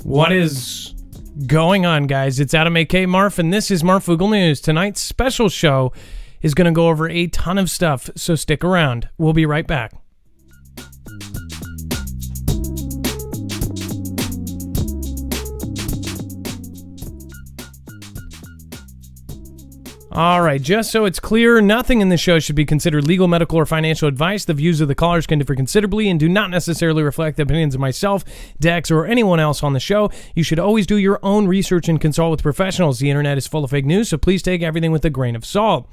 What is going on, guys? It's Adam, a.k.a. Marf, and this is Marfoogle News. Tonight's special show is going to go over a ton of stuff, so stick around. We'll be right back. All right, just so it's clear, nothing in this show should be considered legal, medical, or financial advice. The views of the callers can differ considerably and do not necessarily reflect the opinions of myself, Dex, or anyone else on the show. You should always do your own research and consult with professionals. The internet is full of fake news, so please take everything with a grain of salt.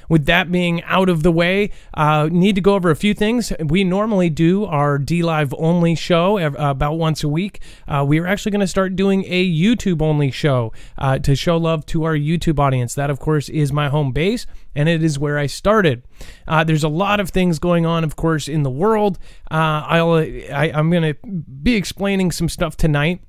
With that being out of the way, need to go over a few things. We normally do our D-Live only show about once a week. We are actually going to start doing a YouTube only show to show love to our YouTube audience. That, of course, is my home base, and it is where I started. There's a lot of things going on, of course, in the world. I'm going to be explaining some stuff tonight,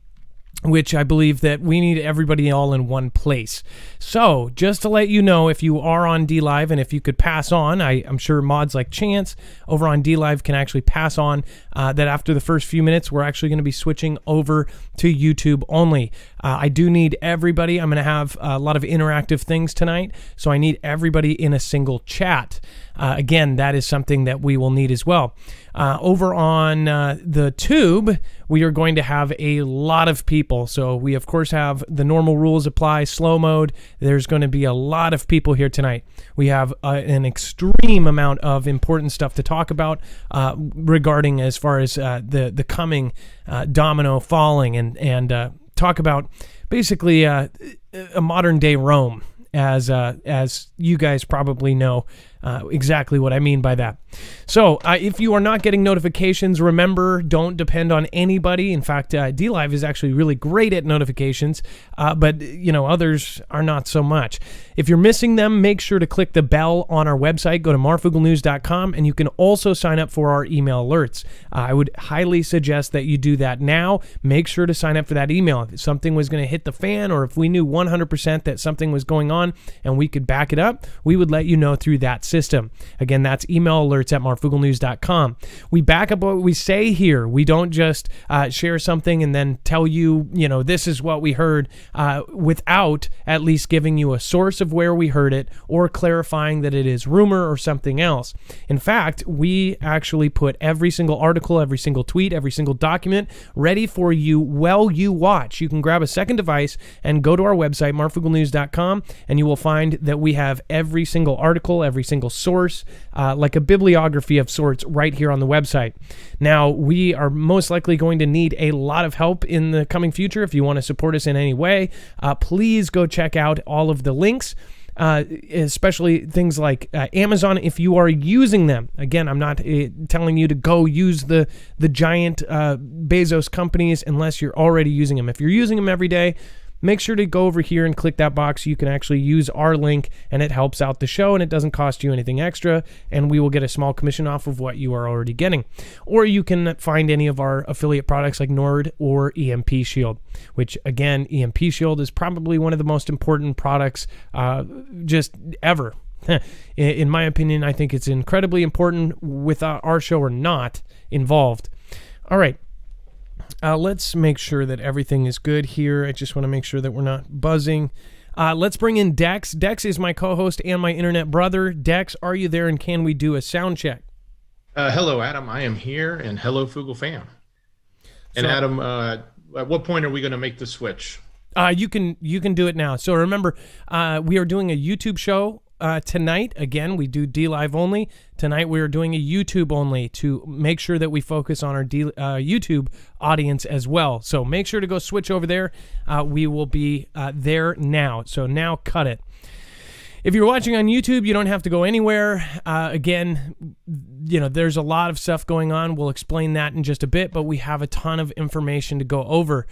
which I believe that we need everybody all in one place. So, just to let you know, if you are on D-Live and if you could pass on, I'm sure mods like Chance over on D-Live can actually pass on that after the first few minutes, we're actually going to be switching over to YouTube only. I do need everybody. I'm going to have a lot of interactive things tonight, so I need everybody in a single chat. Again, that is something that we will need as well. Over on the tube, we are going to have a lot of people. So we, of course, have the normal rules apply, slow mode. There's going to be a lot of people here tonight. We have an extreme amount of important stuff to talk about regarding as far as the coming domino falling and talk about basically a modern day Rome, as you guys probably know exactly what I mean by that. So if you are not getting notifications, remember, don't depend on anybody. In fact, D-Live is actually really great at notifications, but others are not so much. If you're missing them, make sure to click the bell on our website. Go to marfooglenews.com, and you can also sign up for our email alerts. I would highly suggest that you do that now. Make sure to sign up for that email. If something was going to hit the fan, or if we knew 100% that something was going on and we could back it up, we would let you know through that system. Again, that's email alerts at marfooglenews.com. We back up what we say here. We don't just share something and then tell you, this is what we heard without at least giving you a source of where we heard it or clarifying that it is rumor or something else. In fact, we actually put every single article, every single tweet, every single document ready for you while you watch. You can grab a second device and go to our website, marfooglenews.com, and you will find that we have every single article, every single source, like a bibliography of sorts right here on the website. Now, we are most likely going to need a lot of help in the coming future. If you want to support us in any way, please go check out all of the links, especially things like Amazon if you are using them. Again, I'm not telling you to go use the giant Bezos companies unless you're already using them. If you're using them every day, make sure to go over here and click that box. You can actually use our link, and it helps out the show, and it doesn't cost you anything extra, and we will get a small commission off of what you are already getting. Or you can find any of our affiliate products like Nord or EMP Shield, which, again, EMP Shield is probably one of the most important products just ever. In my opinion, I think it's incredibly important with our show or not involved. All right. Let's make sure that everything is good here. I just want to make sure that we're not buzzing. Let's bring in Dex. Dex is my co-host and my internet brother. Dex, are you there, and can we do a sound check? Hello, Adam. I am here, and hello, Foogle fam. And Adam, at what point are we going to make the switch? You can do it now. So remember, we are doing a YouTube show tonight. Again, we do D-Live only. Tonight we are doing a YouTube only to make sure that we focus on our YouTube audience as well. So make sure to go switch over there. We will be there now. So now cut it. If you're watching on YouTube, you don't have to go anywhere. Again, there's a lot of stuff going on. We'll explain that in just a bit, but we have a ton of information to go over.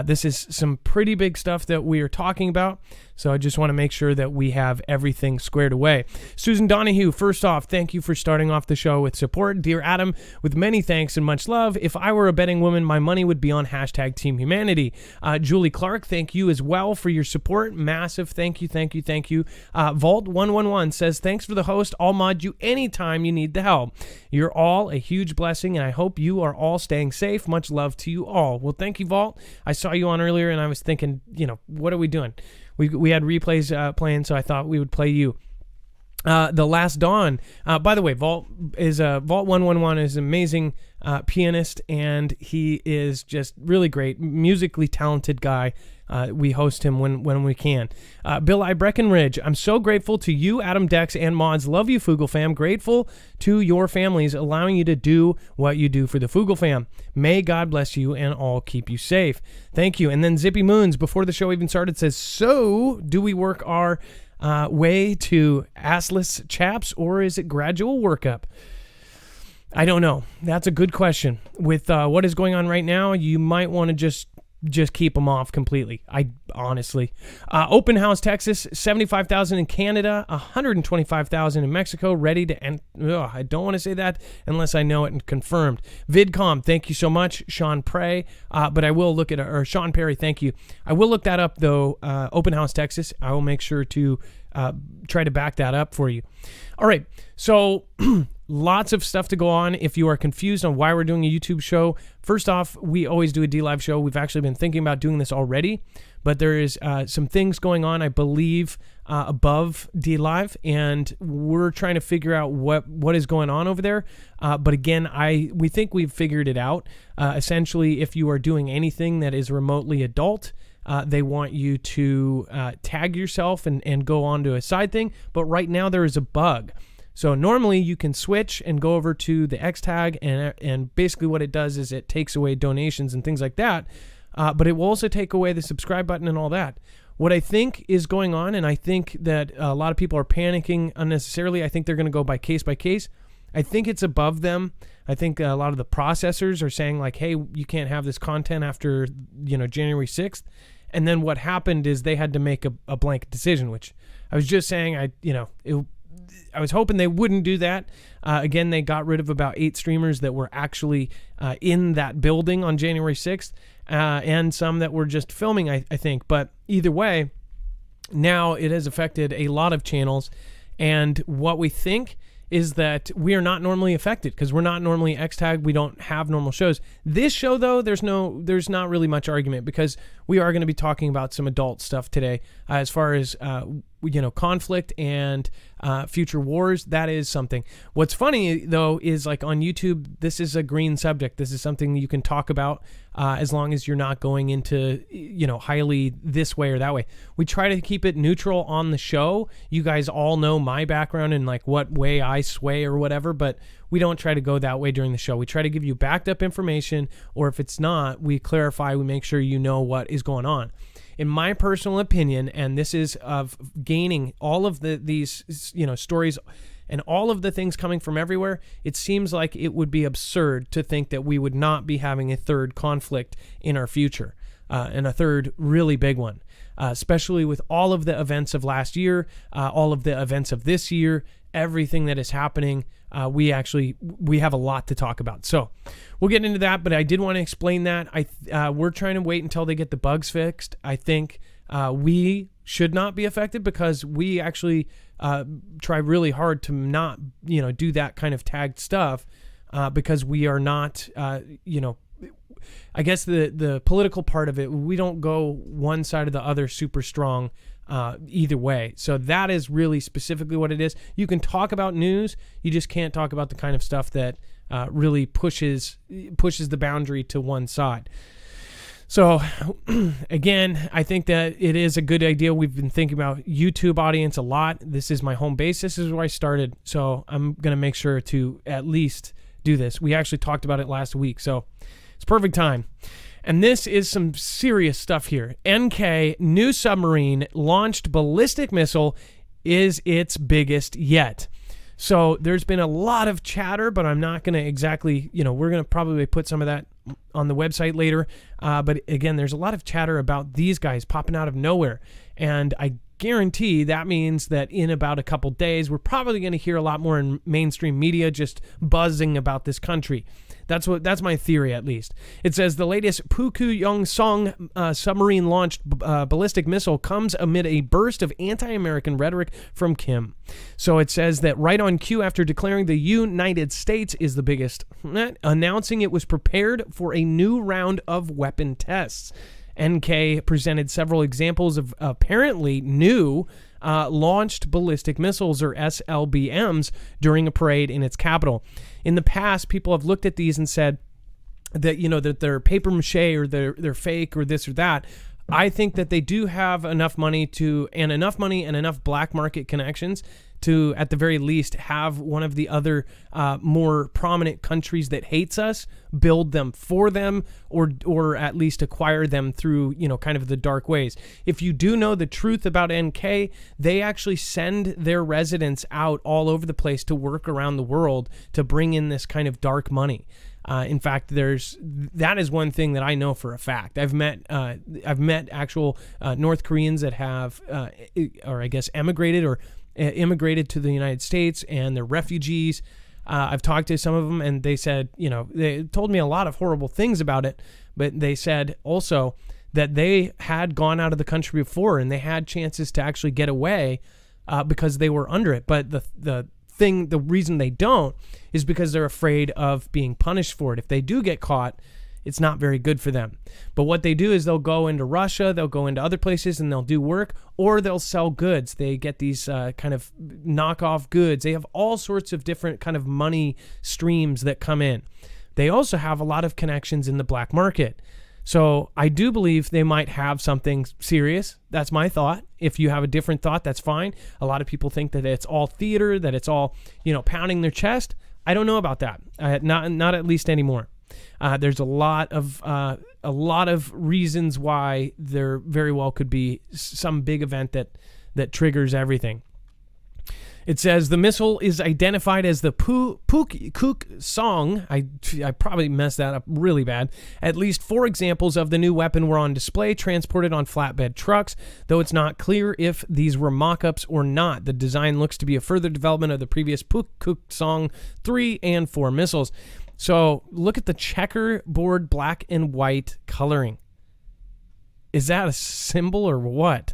This is some pretty big stuff that we are talking about, so I just want to make sure that we have everything squared away. Susan Donahue, first off, thank you for starting off the show with support. Dear Adam, with many thanks and much love, if I were a betting woman, my money would be on hashtag Team Humanity. Julie Clark, thank you as well for your support. Massive thank you. Vault111 says, thanks for the host. I'll mod you anytime you need the help. You're all a huge blessing, and I hope you are all staying safe. Much love to you all. Well, thank you, Vault. I saw you on earlier, and I was thinking, what are we doing? We had replays playing, so I thought we would play you. The Last Dawn. By the way, Vault111 is an amazing pianist, and he is just really great, musically talented guy. We host him when we can. Bill I. Breckenridge, I'm so grateful to you, Adam, Dex, and mods. Love you, Foogle fam. Grateful to your families allowing you to do what you do for the Foogle fam. May God bless you and all keep you safe. Thank you. And then Zippy Moons, before the show even started, says, so do we work our way to assless chaps, or is it gradual workup? I don't know. That's a good question. With what is going on right now, you might want to just keep them off completely. I honestly. Open House, Texas, 75,000 in Canada, 125,000 in Mexico, ready to end. I don't want to say that unless I know it and confirmed. VidCom, thank you so much. Sean Prey, but I will look at, or Sean Perry, thank you. I will look that up though. Open House, Texas. I will make sure to try to back that up for you. All right. So lots of stuff to go on. If you are confused on why we're doing a YouTube show, first off, we always do a D-Live show. We've actually been thinking about doing this already, but there is some things going on, I believe, above D-Live, and we're trying to figure out what is going on over there. But again, we think we've figured it out. Essentially, if you are doing anything that is remotely adult, they want you to tag yourself and go on to a side thing. But right now there is a bug. So normally you can switch and go over to the X tag, and basically what it does is it takes away donations and things like that. But it will also take away the subscribe button and all that. What I think is going on, and I think that a lot of people are panicking unnecessarily. I think they're going to go by case. I think it's above them. I think a lot of the processors are saying like, hey, you can't have this content after, January 6th. And then what happened is they had to make a blanket decision, which I was just saying, I was hoping they wouldn't do that. Again, they got rid of about 8 streamers that were actually in that building on January 6th, and some that were just filming, I think. But either way, now it has affected a lot of channels, and what we think is that we are not normally affected because we're not normally X-Tag. We don't have normal shows. This show, though, there's not really much argument because we are going to be talking about some adult stuff today as far as, conflict and future wars. That is something. What's funny, though, is like on YouTube, this is a green subject. This is something you can talk about as long as you're not going into, highly this way or that way. We try to keep it neutral on the show. You guys all know my background and like what way I sway or whatever, but we don't try to go that way during the show. We try to give you backed up information, or if it's not, we clarify, we make sure you know what is going on. In my personal opinion, and this is of gaining all of these stories and all of the things coming from everywhere, it seems like it would be absurd to think that we would not be having a third conflict in our future, and a third really big one, especially with all of the events of last year, all of the events of this year, everything that is happening. We have a lot to talk about. So we'll get into that, but I did want to explain that. We're trying to wait until they get the bugs fixed. I think we should not be affected because we actually try really hard to not, do that kind of tagged stuff because we are not, I guess the political part of it, we don't go one side or the other super strong either way. So that is really specifically what it is. You can talk about news, you just can't talk about the kind of stuff that really pushes the boundary to one side. So again, I think that it is a good idea. We've been thinking about YouTube audience a lot. This is my home base. This is where I started. So I'm going to make sure to at least do this. We actually talked about it last week. So it's perfect time. And this is some serious stuff here. NK, new submarine, launched ballistic missile, is its biggest yet. So there's been a lot of chatter, but I'm not going to exactly, we're going to probably put some of that on the website later. But again, there's a lot of chatter about these guys popping out of nowhere. And I guarantee that means that in about a couple days, we're probably going to hear a lot more in mainstream media just buzzing about this country. That's my theory, at least. It says the latest Pukuyong-song submarine-launched ballistic missile comes amid a burst of anti-American rhetoric from Kim. So it says that right on cue after declaring the United States is the biggest, announcing it was prepared for a new round of weapon tests. NK presented several examples of apparently new launched ballistic missiles, or SLBMs, during a parade in its capital. In the past, people have looked at these and said that, that they're paper mache or they're fake or this or that. I think that they do have enough money and enough black market connections to, at the very least, have one of the other more prominent countries that hates us build them for them, or at least acquire them through, kind of the dark ways. If you do know the truth about NK, they actually send their residents out all over the place to work around the world to bring in this kind of dark money. In fact, that is one thing that I know for a fact. I've met actual North Koreans that have, or I guess immigrated to the United States, and they're refugees. I've talked to some of them, and they said, they told me a lot of horrible things about it, but they said also that they had gone out of the country before and they had chances to actually get away because they were under it. But the reason they don't is because they're afraid of being punished for it. If they do get caught, it's not very good for them. But what they do is they'll go into Russia, they'll go into other places, and they'll do work, or they'll sell goods. They get these kind of knockoff goods. They have all sorts of different kind of money streams that come in. They also have a lot of connections in the black market. So I do believe they might have something serious. That's my thought. If you have a different thought, that's fine. A lot of people think that it's all theater, that it's all, pounding their chest. I don't know about that. Not at least anymore. There's a lot of reasons why there very well could be some big event that triggers everything. It says the missile is identified as the Pukuyong. I probably messed that up really bad. At least 4 examples of the new weapon were on display, transported on flatbed trucks, though it's not clear if these were mock-ups or not. The design looks to be a further development of the previous Pukuyong 3 and 4 missiles. So look at the checkerboard black and white coloring. Is that a symbol or what?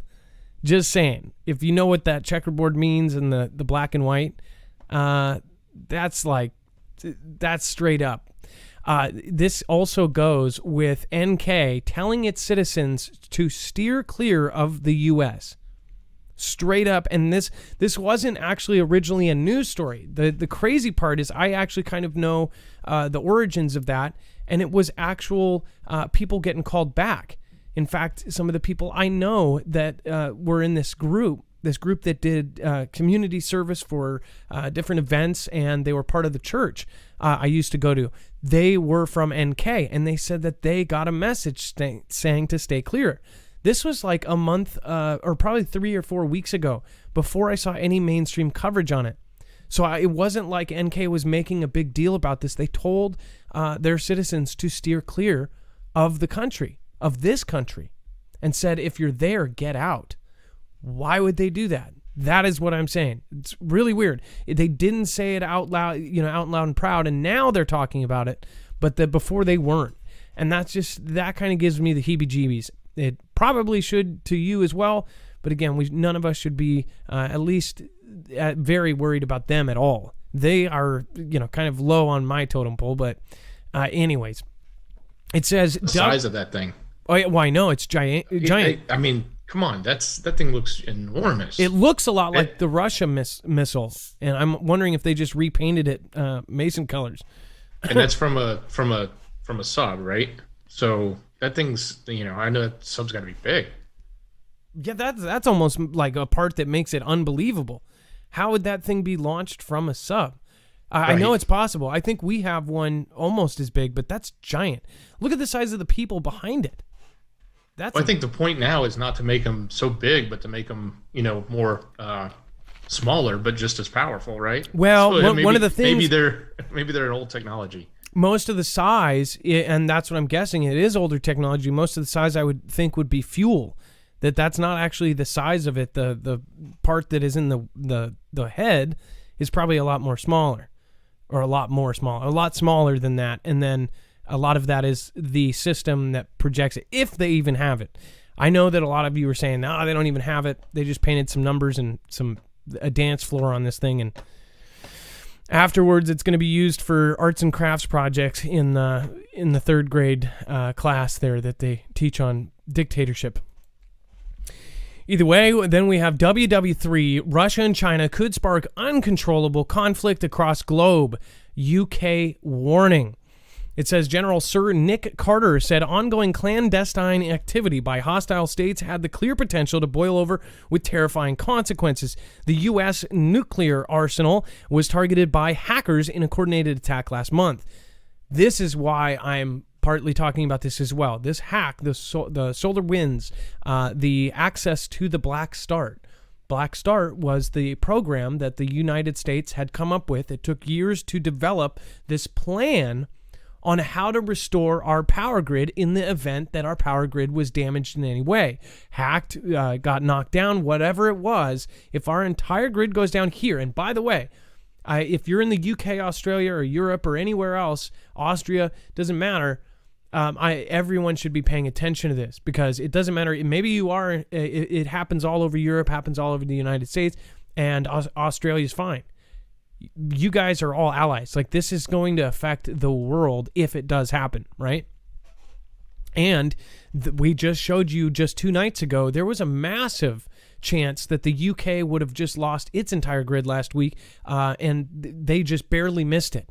Just saying. If you know what that checkerboard means and the black and white, that's straight up. This also goes with NK telling its citizens to steer clear of the U.S. Straight up. And this wasn't actually originally a news story. The crazy part is I actually kind of know the origins of that, and it was actual people getting called back. In fact, some of the people I know that were in this group that did community service for different events, and they were part of the church I used to go to, they were from NK, and they said that they got a message saying to stay clear. This was like a month or probably 3 or 4 weeks ago, before I saw any mainstream coverage on it. So it wasn't like NK was making a big deal about this. They told their citizens to steer clear of the country, of this country, and said, if you're there, get out. Why would they do that? That is what I'm saying. It's really weird. They didn't say it out loud, out loud and proud, and now they're talking about it, but before they weren't. And that kind of gives me the heebie-jeebies. It probably should to you as well, but again, none of us should be at least very worried about them at all. They are, kind of low on my totem pole, but anyways, it says the size of that thing. Oh yeah, well, I know it's giant. I mean, come on, that thing looks enormous. It looks a lot like the Russia missile, and I'm wondering if they just repainted it Mason colors. And that's from a sub, right? So that thing's, I know that sub's got to be big. Yeah, that's almost like a part that makes it unbelievable. How would that thing be launched from a sub? Right. I know it's possible. I think we have one almost as big, but that's giant. Look at the size of the people behind it. I think the point now is not to make them so big, but to make them, more smaller, but just as powerful, right? Well, so one of the things maybe they're an old technology. Most of the size, and that's what I'm guessing, it is older technology. Most of the size I would think would be fuel. That's not actually the size of it. The part that is in the head is probably a lot more smaller. or a lot more small, a lot smaller than that. And then a lot of that is the system that projects it, if they even have it. I know that a lot of you are saying, no, they don't even have it. They just painted some numbers and a dance floor on this thing, and afterwards it's going to be used for arts and crafts projects in the third grade class there that they teach on dictatorship. Either way, then we have WW3. Russia and China could spark uncontrollable conflict across globe. UK warning. It says General Sir Nick Carter said ongoing clandestine activity by hostile states had the clear potential to boil over with terrifying consequences. The U.S. nuclear arsenal was targeted by hackers in a coordinated attack last month. This is why I'm partly talking about this as well. This hack, the solar winds, the access to the Black Start. Black Start was the program that the United States had come up with. It took years to develop this plan on how to restore our power grid in the event that our power grid was damaged in any way. Hacked, got knocked down, whatever it was. If our entire grid goes down here, and by the way, if you're in the UK, Australia, or Europe, or anywhere else, Austria, doesn't matter, everyone should be paying attention to this, because it doesn't matter. Maybe you are, it happens all over Europe, happens all over the United States, and Australia's fine. You guys are all allies. Like, this is going to affect the world if it does happen, right? And we just showed you just 2 nights ago, there was a massive chance that the UK would have just lost its entire grid last week, and they just barely missed it.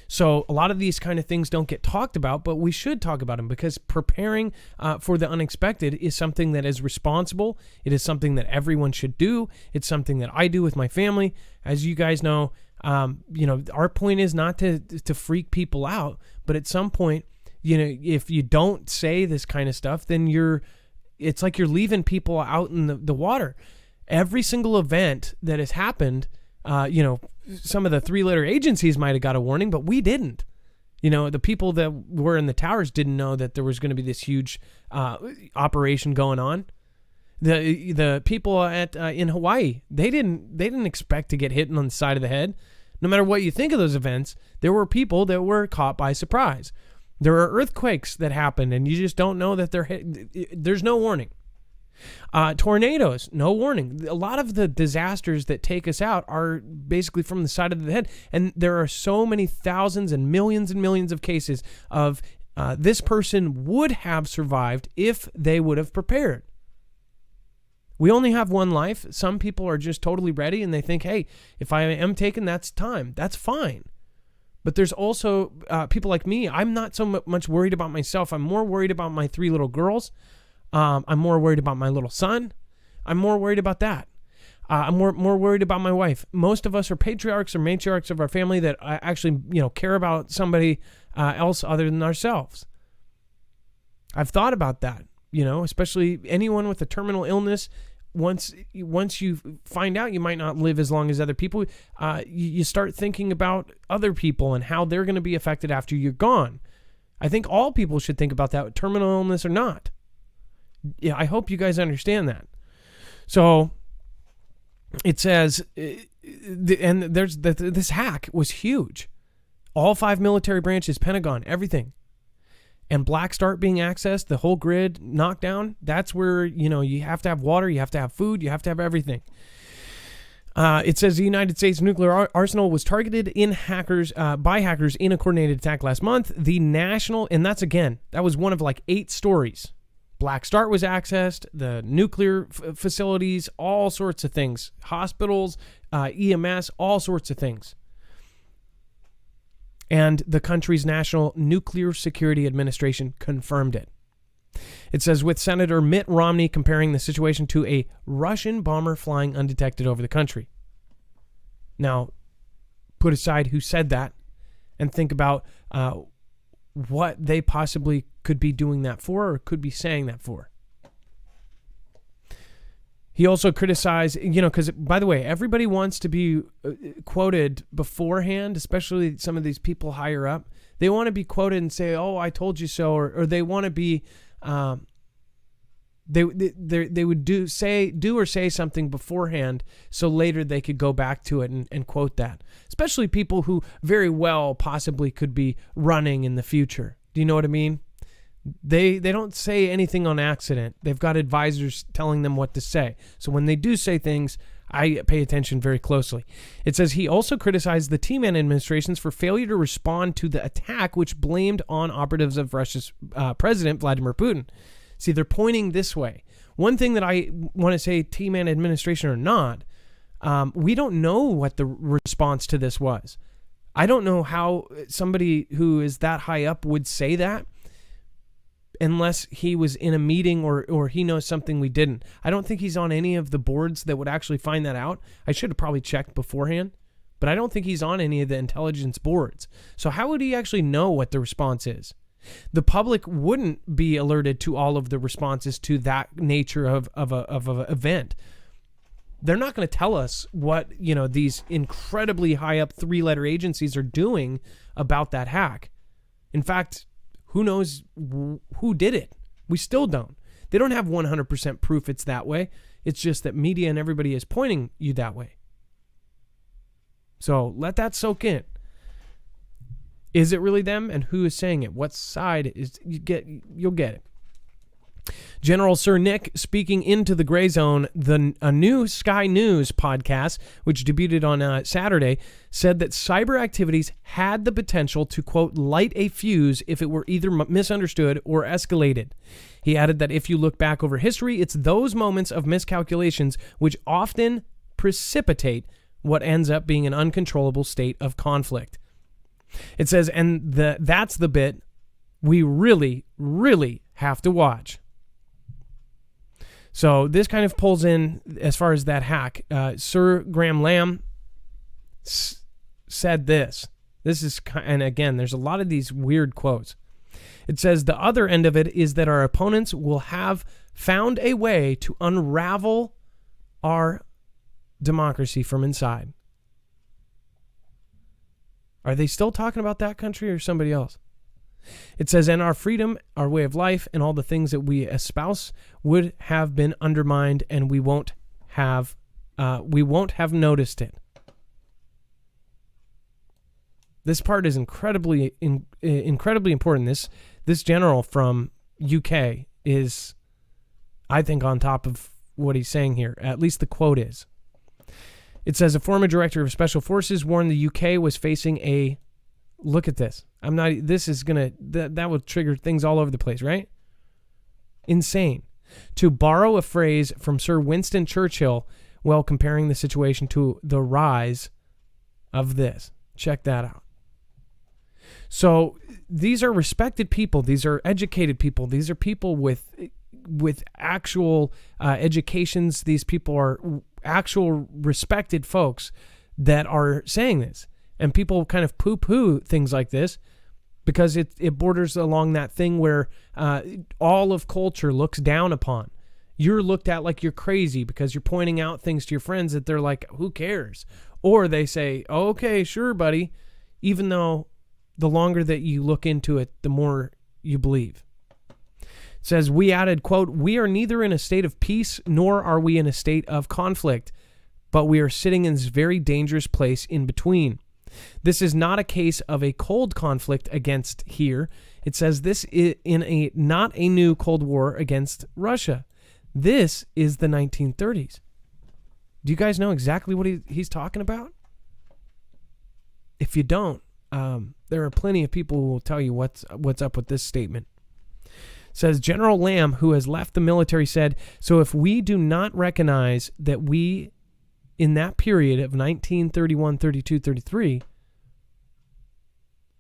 So a lot of these kind of things don't get talked about, but we should talk about them, because preparing for the unexpected is something that is responsible. It is something that everyone should do. It's something that I do with my family. As you guys know, our point is not to freak people out, but at some point, if you don't say this kind of stuff, then it's like you're leaving people out in the water. Every single event that has happened, some of the 3-letter agencies might have got a warning, but we didn't. The people that were in the towers didn't know that there was going to be this huge operation going on. The people in Hawaii, they didn't expect to get hit on the side of the head. No matter what you think of those events, there were people that were caught by surprise. There are earthquakes that happen, and you just don't know that they're hit. There's no warning. Tornadoes, no warning. A lot of the disasters that take us out are basically from the side of the head, and there are so many thousands and millions of cases of this person would have survived if they would have prepared. We only have one life. Some people are just totally ready, and they think, hey, if I am taken, that's time. That's fine. But there's also people like me. I'm not so much worried about myself. I'm more worried about my 3 little girls. I'm more worried about my little son. I'm more worried about that. I'm more worried about my wife. Most of us are patriarchs or matriarchs of our family that actually, care about somebody else other than ourselves. I've thought about that, especially anyone with a terminal illness. Once you find out you might not live as long as other people, you start thinking about other people and how they're going to be affected after you're gone. I think all people should think about that, terminal illness or not. Yeah, I hope you guys understand that. So it says, and this hack was huge. All 5 military branches, Pentagon, everything. And Black Start being accessed, the whole grid knocked down. That's where, you have to have water, you have to have food, you have to have everything. It says the United States nuclear arsenal was targeted by hackers in a coordinated attack last month. The national, and that was one of like 8 stories. Black Start was accessed, the nuclear facilities, all sorts of things. Hospitals, EMS, all sorts of things. And the country's National Nuclear Security Administration confirmed it. It says, with Senator Mitt Romney comparing the situation to a Russian bomber flying undetected over the country. Now, put aside who said that and think about what they possibly could be doing that for or could be saying that for. He also criticized, because, by the way, everybody wants to be quoted beforehand, especially some of these people higher up. They want to be quoted and say, oh, I told you so, or they want to be They would do or say something beforehand, so later they could go back to it and quote that. Especially people who very well possibly could be running in the future. Do you know what I mean? They don't say anything on accident. They've got advisors telling them what to say. So when they do say things, I pay attention very closely. It says he also criticized the T-Man administrations for failure to respond to the attack, which blamed on operatives of Russia's President Vladimir Putin. See, they're pointing this way. One thing that I want to say, T-Man administration or not, we don't know what the response to this was. I don't know how somebody who is that high up would say that unless he was in a meeting or he knows something we didn't. I don't think he's on any of the boards that would actually find that out. I should have probably checked beforehand, but I don't think he's on any of the intelligence boards. So how would he actually know what the response is? The public wouldn't be alerted to all of the responses to that nature of an event. They're not going to tell us what, these incredibly high up 3-letter agencies are doing about that hack. In fact, who knows who did it? We still don't. They don't have 100% proof it's that way. It's just that media and everybody is pointing you that way. So let that soak in. Is it really them? And who is saying it? What side is you'll get it. General Sir Nick, speaking into the gray zone, a new Sky News podcast, which debuted on Saturday, said that cyber activities had the potential to, quote, light a fuse if it were either misunderstood or escalated. He added that if you look back over history, it's those moments of miscalculations which often precipitate what ends up being an uncontrollable state of conflict. It says, and that's the bit we really, really have to watch. So this kind of pulls in as far as that hack. Sir Graham Lamb said this. This is, and again, there's a lot of these weird quotes. It says, the other end of it is that our opponents will have found a way to unravel our democracy from inside. Are they still talking about that country or somebody else? It says, and our freedom, our way of life, and all the things that we espouse would have been undermined, and we won't have noticed it. This part is incredibly important. This general from UK is, I think, on top of what he's saying here. At least the quote is. It says a former director of special forces warned the UK was facing a, look at this. That will trigger things all over the place, right? Insane. To borrow a phrase from Sir Winston Churchill while comparing the situation to the rise of this. Check that out. So these are respected people. These are educated people. These are people with actual educations. These people are actual respected folks that are saying this. And people kind of poo-poo things like this because it borders along that thing where all of culture looks down upon. You're looked at like you're crazy because you're pointing out things to your friends that they're like, who cares? Or they say, okay, sure, buddy, even though the longer that you look into it, the more you believe. It says, we added, quote, we are neither in a state of peace nor are we in a state of conflict, but we are sitting in this very dangerous place in between. This is not a case of a cold conflict against here. It says this is not a new Cold War against Russia. This is the 1930s. Do you guys know exactly what he's talking about? If you don't, there are plenty of people who will tell you what's up with this statement. It says General Lamb, who has left the military, said, so if we do not recognize that we, in that period of 1931, 32, 33,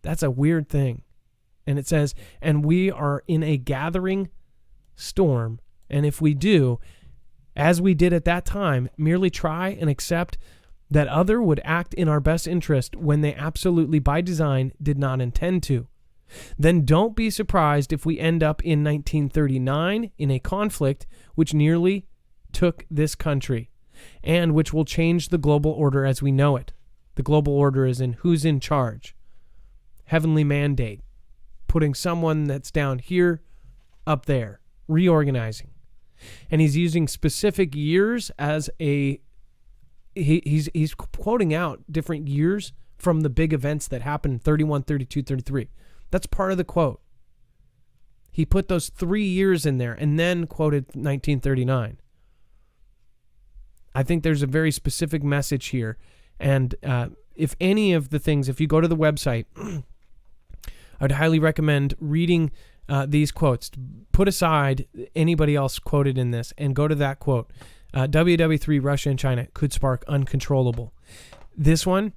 that's a weird thing. And it says, and we are in a gathering storm. And if we do, as we did at that time, merely try and accept that other would act in our best interest when they absolutely by design did not intend to, then don't be surprised if we end up in 1939 in a conflict which nearly took this country and which will change the global order as we know it. The global order is in who's in charge. Heavenly mandate. Putting someone that's down here up there. Reorganizing. And he's using specific years as a... He's quoting out different years from the big events that happened 31, 32, 33. That's part of the quote. He put those 3 years in there and then quoted 1939. I think there's a very specific message here. And if any of the things, if you go to the website, I'd highly recommend reading these quotes. Put aside anybody else quoted in this and go to that quote. WW3, Russia and China could spark uncontrollable. This one,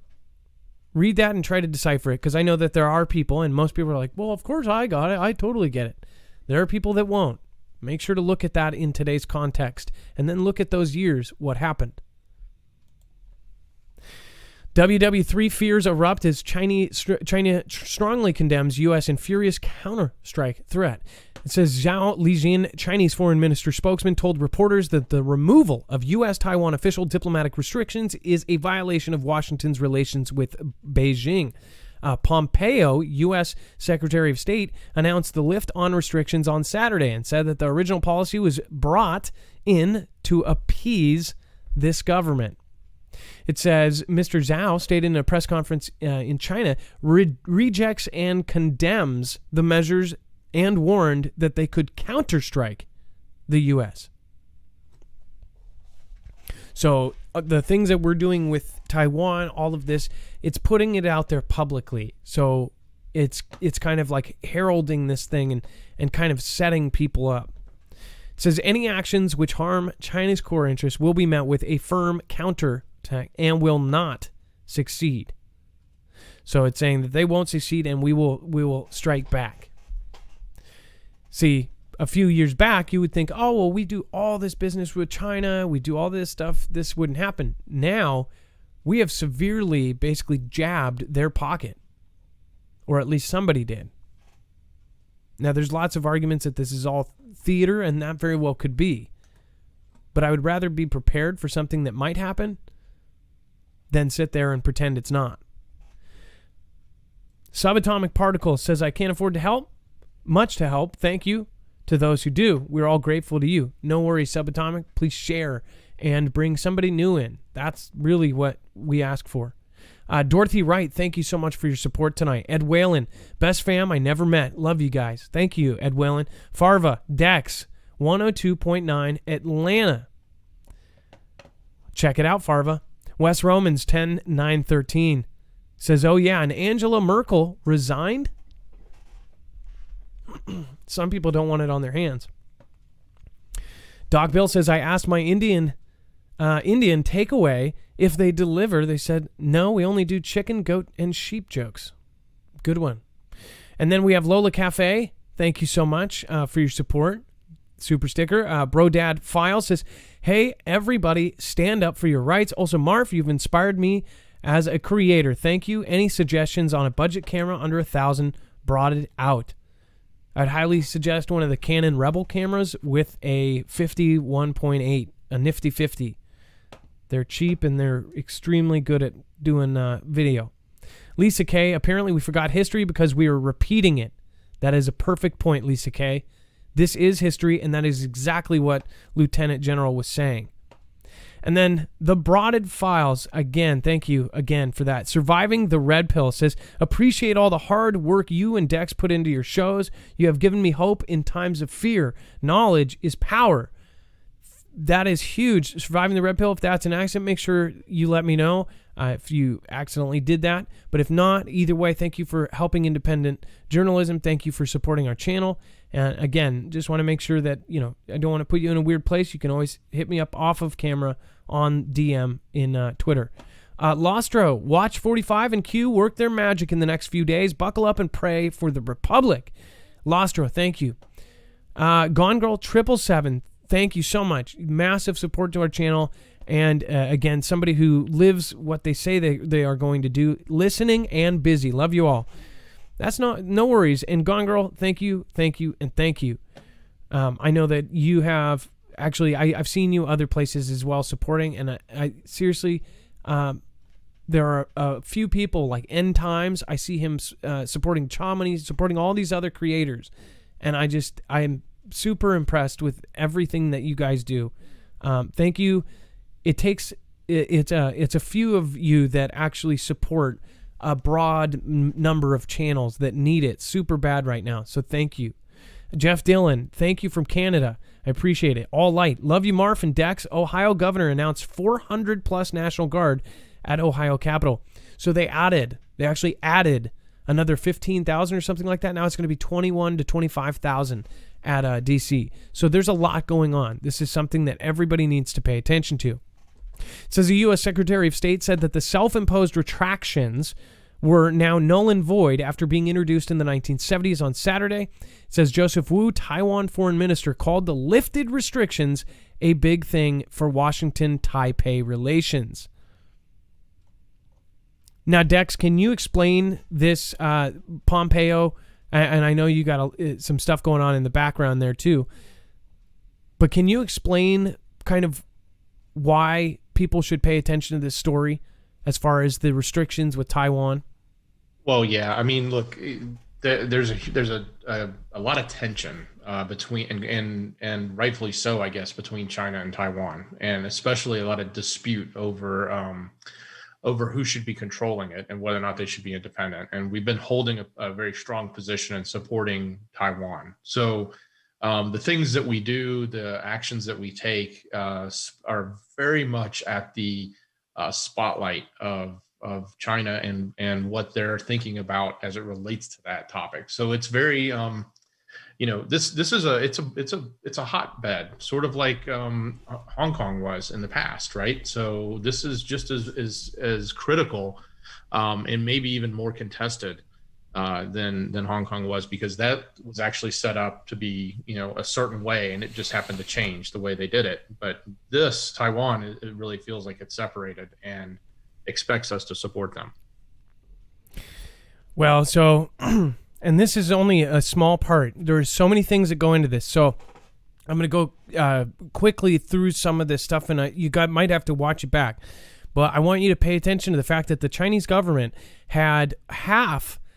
read that and try to decipher it, because I know that there are people, and most people are like, well, of course I got it. I totally get it. There are people that won't. Make sure to look at that in today's context, and then look at those years, what happened. WW3 fears erupt as China strongly condemns U.S. in furious counter-strike threat. It says Zhao Lijin, Chinese foreign minister spokesman, told reporters that the removal of U.S.-Taiwan official diplomatic restrictions is a violation of Washington's relations with Beijing. Pompeo, U.S. Secretary of State, announced the lift on restrictions on Saturday and said that the original policy was brought in to appease this government. It says Mr. Zhao stated in a press conference in China, rejects and condemns the measures and warned that they could counterstrike the U.S. So the things that we're doing with Taiwan, all of this, it's putting it out there publicly. So it's kind of like heralding this thing and kind of setting people up. It says any actions which harm China's core interests will be met with a firm counterattack and will not succeed. So it's saying that they won't succeed and we will strike back. See, a few years back, you would think, oh, well, we do all this business with China. We do all this stuff. This wouldn't happen. Now, we have severely basically jabbed their pocket. Or at least somebody did. Now, there's lots of arguments that this is all theater, and that very well could be. But I would rather be prepared for something that might happen than sit there and pretend it's not. Subatomic Particle says, I can't afford to help. Much to help. Thank you to those who do. We're all grateful to you. No worries, Subatomic. Please share and bring somebody new in. That's really what we ask for. Dorothy Wright, thank you so much for your support tonight. Ed Whalen, best fam I never met. Love you guys. Thank you, Ed Whalen. Farva, Dex, 102.9 Atlanta. Check it out, Farva. Wes Romans, 10-9-13 says, oh yeah, and Angela Merkel resigned? Some people don't want it on their hands. Doc Bill says, I asked my Indian takeaway if they deliver. They said, no, we only do chicken, goat, and sheep jokes. Good one. And then we have Lola Cafe. Thank you so much for your support. Super sticker. Brodad File says, hey, everybody, stand up for your rights. Also, Marf, you've inspired me as a creator. Thank you. Any suggestions on a budget camera under $1,000? Brought it out. I'd highly suggest one of the Canon Rebel cameras with a 51.8, a nifty 50. They're cheap and they're extremely good at doing video. Lisa K, apparently we forgot history because we were repeating it. That is a perfect point, Lisa K. This is history, and that is exactly what Lieutenant General was saying. And then the Broaded Files, again, thank you again for that. Surviving the Red Pill says, appreciate all the hard work you and Dex put into your shows. You have given me hope in times of fear. Knowledge is power. That is huge. Surviving the Red Pill, if that's an accident, make sure you let me know if you accidentally did that. But if not, either way, thank you for helping independent journalism. Thank you for supporting our channel. And again, just want to make sure that, I don't want to put you in a weird place. You can always hit me up off of camera on DM in Twitter. Lostro, watch 45 and Q work their magic in the next few days. Buckle up and pray for the Republic. Lostro, thank you. Gone Girl 777, thank you so much. Massive support to our channel. And again, somebody who lives what they say they are going to do. Listening and busy. Love you all. That's no worries. And Gone Girl, thank you, and thank you. I know that you have, actually, I've seen you other places as well supporting, and I seriously, there are a few people like End Times. I see him supporting Chomany, supporting all these other creators, and I'm super impressed with everything that you guys do. Thank you. It's a few of you that actually support a broad number of channels that need it super bad right now. So thank you. Jeff Dillon, thank you from Canada. I appreciate it. All Light, love you, Marf and Dex. Ohio governor announced 400 plus National Guard at Ohio Capitol. So they actually added another 15,000 or something like that. Now it's going to be 21 to 25,000 at DC. So there's a lot going on. This is something that everybody needs to pay attention to. It says the U.S. Secretary of State said that the self-imposed retractions were now null and void after being introduced in the 1970s on Saturday. It says Joseph Wu, Taiwan foreign minister, called the lifted restrictions a big thing for Washington-Taipei relations. Now, Dex, can you explain this Pompeo? And I know you got some stuff going on in the background there too. But can you explain kind of why people should pay attention to this story as far as the restrictions with Taiwan? Well, yeah. I mean, look, there's a lot of tension between and rightfully so, I guess, between China and Taiwan, and especially a lot of dispute over who should be controlling it and whether or not they should be independent. And we've been holding a very strong position in supporting Taiwan. So the things that we do, the actions that we take are very much at the spotlight of China and what they're thinking about as it relates to that topic. So it's very, this is it's a hotbed, sort of like Hong Kong was in the past, right? So this is just as critical and maybe even more contested than Hong Kong was, because that was actually set up to be, a certain way, and it just happened to change the way they did it. But this Taiwan, it really feels like it's separated and expects us to support them. Well, so, and this is only a small part. There's so many things that go into this. So I'm going to go quickly through some of this stuff, and might have to watch it back. But I want you to pay attention to the fact that the Chinese government had